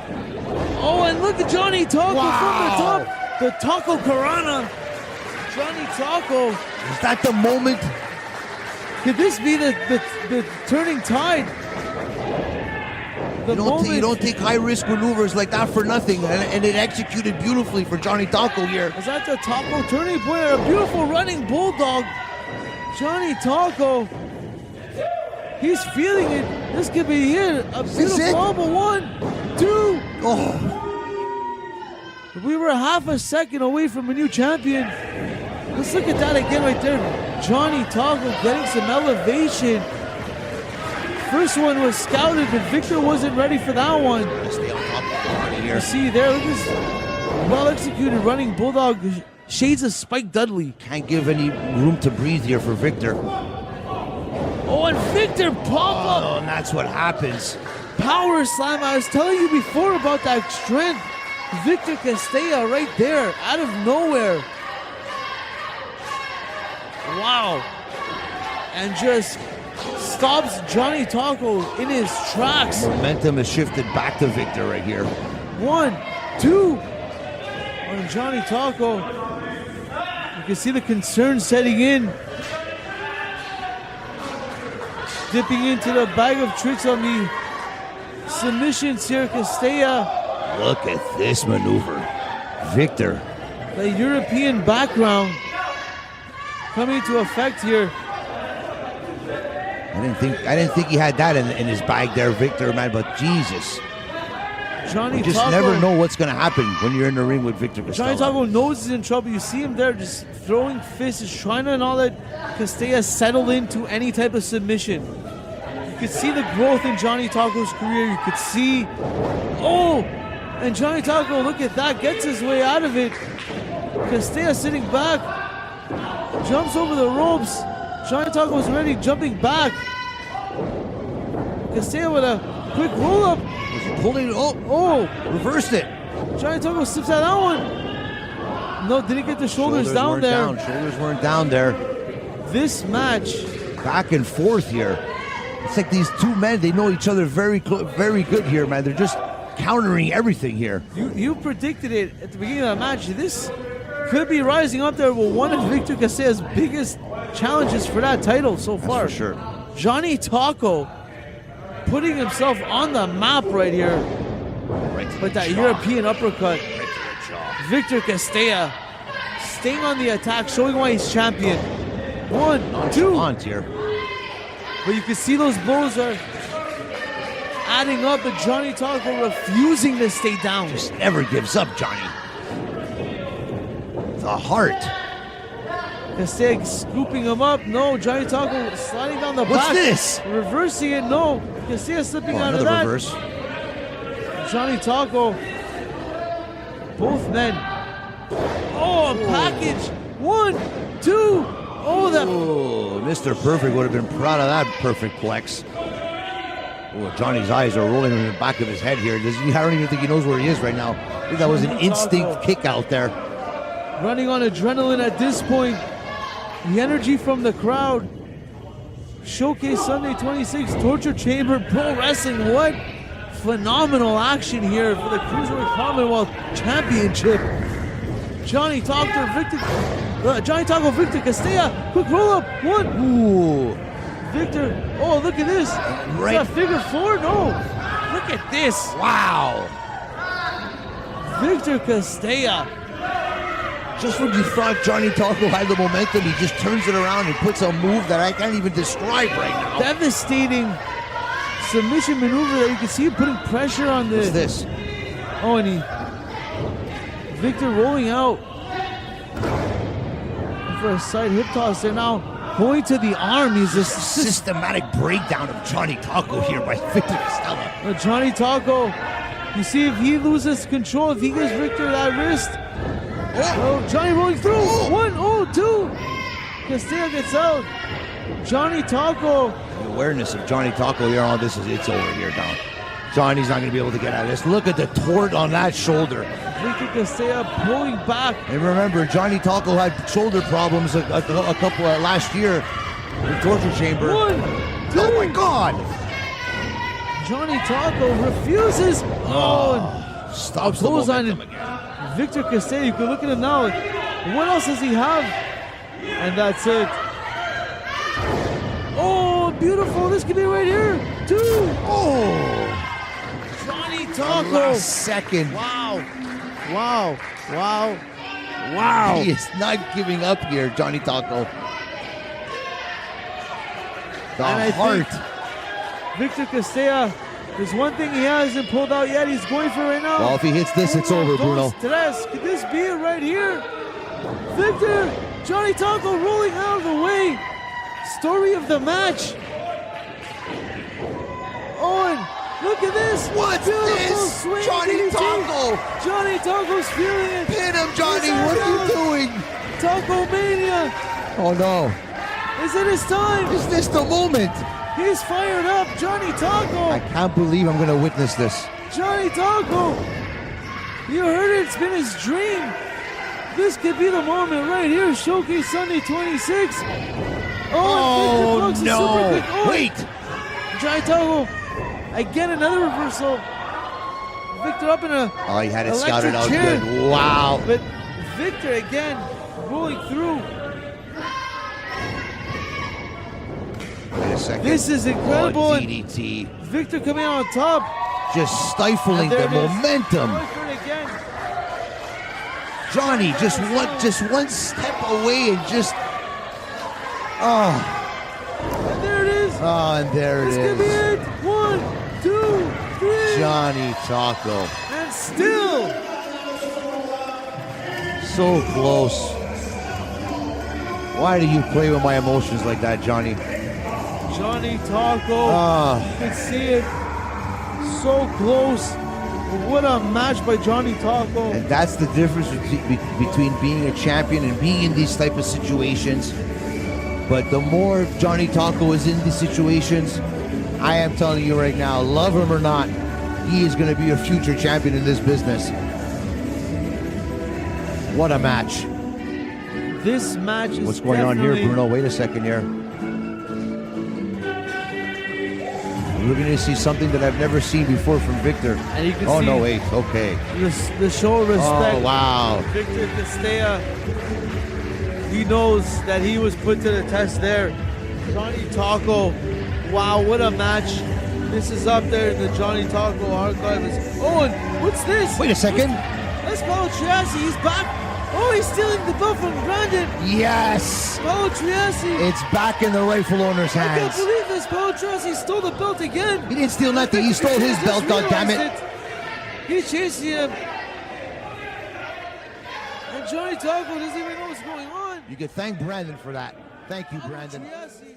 Oh, and look at Johnny Taco from the top. The Taco Karana. Johnny Taco. Is that the moment? Could this be the turning tide? You don't take high-risk maneuvers like that for nothing, and it executed beautifully for Johnny Taco here. Is that the Taco turning point? A beautiful running bulldog. Johnny Taco. He's feeling it. This could be it. A beautiful combo. 1, 2. Oh. We were half a second away from a new champion. Let's look at that again right there. Johnny Taco getting some elevation. First one was scouted, but Victor wasn't ready for that one. Stay on top of the body here. You see there, look at this well-executed running bulldog. Shades of Spike Dudley. Can't give any room to breathe here for Victor. Oh, and Victor pop up. Oh, and that's what happens. Power slam. I was telling you before about that strength. Victor Castella right there, out of nowhere. Wow. And just stops Johnny Taco in his tracks. Momentum has shifted back to Victor right here. 1, 2. On Johnny Taco. You can see the concern setting in. Dipping into the bag of tricks on the submissions here, Castella. Look at this maneuver. Victor. The European background coming to effect here. I didn't think he had that in his bag there, Victor, man, but Jesus. Johnny You just Taco, never know what's going to happen when you're in the ring with Victor Castella. Johnny Taco knows he's in trouble. You see him there just throwing fists, just trying to not let Castella settle into any type of submission. You could see the growth in Johnny Taco's career. You could see, and Johnny Taco, look at that, gets his way out of it. Castella sitting back, jumps over the ropes. Johnny Taco's already jumping back. Castella with a quick roll-up. Pulling, reversed it. Johnny Taco slips out that one. No, didn't get the shoulders down there. Shoulders weren't down there. This match. Back and forth here. It's like these two men, they know each other very good here, man. They're just countering everything here. You predicted it at the beginning of the match. This could be rising up there with one of Victor Castella's biggest challenges for that title so far. That's for sure. Johnny Taco putting himself on the map right here with that European uppercut. Victor Castella staying on the attack, showing why he's champion. 1, 2. Here. But you can see those blows are adding up, but Johnny Taco refusing to stay down. Just never gives up, Johnny. The heart. Castella scooping him up. No, Johnny Taco sliding down the back. What's this? Reversing it. No, Castella slipping out of that. Reverse. Johnny Taco. Both men. Oh, a package. 1, 2. Oh, that. Oh, Mr. Perfect would have been proud of that perfect plex. Oh, Johnny's eyes are rolling in the back of his head here. I don't even think he knows where he is right now. I think that was an instinct kick out there. Running on adrenaline at this point. The energy from the crowd. Showcase Sunday 26, Torture Chamber Pro Wrestling. What phenomenal action here for the Cruiserweight Commonwealth Championship. Johnny Taco, Victor Castella. Quick roll up. 1. Ooh. Victor. Oh, look at this. Right. Is that figure 4? No. Look at this. Wow. Victor Castella. Just when you thought Johnny Taco had the momentum, he just turns it around and puts a move that I can't even describe right now. Devastating submission maneuver that you can see him putting pressure on the. What's this? Oh, and Victor rolling out for a side hip toss. They're now going to the arm. He's a systematic breakdown of Johnny Taco here by Victor Castella. Johnny Taco, you see if he loses control, if he gives Victor that wrist. Oh, Johnny rolling through. 1, 2. Castella gets out. Johnny Taco. The awareness of Johnny Taco here on this it's over here now. Johnny's not going to be able to get out of this. Look at the tort on that shoulder. Victor Castella pulling back. And remember, Johnny Taco had shoulder problems a couple last year in torture chamber. 1, 2. Oh my God! Johnny Taco refuses. Stops the Clothesline momentum again. Victor Castella. You can look at him now. What else does he have? And that's it. Oh, beautiful. This could be right here. 2. Oh! Johnny Taco. Last second. Wow. Wow. Wow. Wow. He is not giving up here, Johnny Taco. The And I heart. think Victor Castella, there's one thing he hasn't pulled out yet. He's going for it right now. Well, if he hits this, it's over, Bruno. Tres. Could this be it right here? Victor, Johnny Taco rolling out of the way. Story of the match. Owen, look at this. What's Beautiful this? swing Johnny DDT. Taco. Johnny Taco's feeling it. Hit him, Johnny. He's What are you out. doing? Taco Mania. Oh, no. Is it his time? Is this the moment? He's fired up. Johnny Taco. I can't believe I'm going to witness this. Johnny Taco. You heard it. It's been his dream. This could be the moment right here. Showcase Sunday 26. Oh, Victor blocks a no. super kick. Oh, Wait. Johnny Taco. Again, another reversal. Victor up in a Oh, he had it electric scouted out chair. good. Wow. But Victor again rolling through. Wait a second. This is incredible. Oh, And DDT. Victor coming out on top. Just stifling And there the it is. momentum. Going for it again. Johnny just one step away and just And there it is. and there it This could be is. it. 1, 2, 3. Johnny Taco. And still. So close. Why do you play with my emotions like that, Johnny? Johnny Taco. Ah. You can see it. So close. What a match by Johnny Taco. And that's the difference between being a champion and being in these type of situations. But the more Johnny Taco is in these situations, I am telling you right now, love him or not, he is going to be a future champion in this business. What a match. This match is What's going on here, definitely- Bruno? Wait a second here. We're going to see something that I've never seen before from Victor. And you can Oh, see no, wait. Okay. the show of respect. Oh, wow. Victor Castella, he knows that he was put to the test there. Johnny Taco, wow, what a match. This is up there in the Johnny Taco archives. Oh, and what's this? Wait a second. That's Paolo Triassi. He's back. Oh, he's stealing the belt from Brandon. Yes. Paolo Triassi. It's back in the rightful owner's I can't hands. believe this. Paolo Triassi stole the belt again. He didn't steal nothing. He stole his Just belt, goddammit. realized He's chasing him. And Johnny Taco doesn't even know what's going on. You can thank Brandon for that. Thank you, Paolo Brandon. Triassi.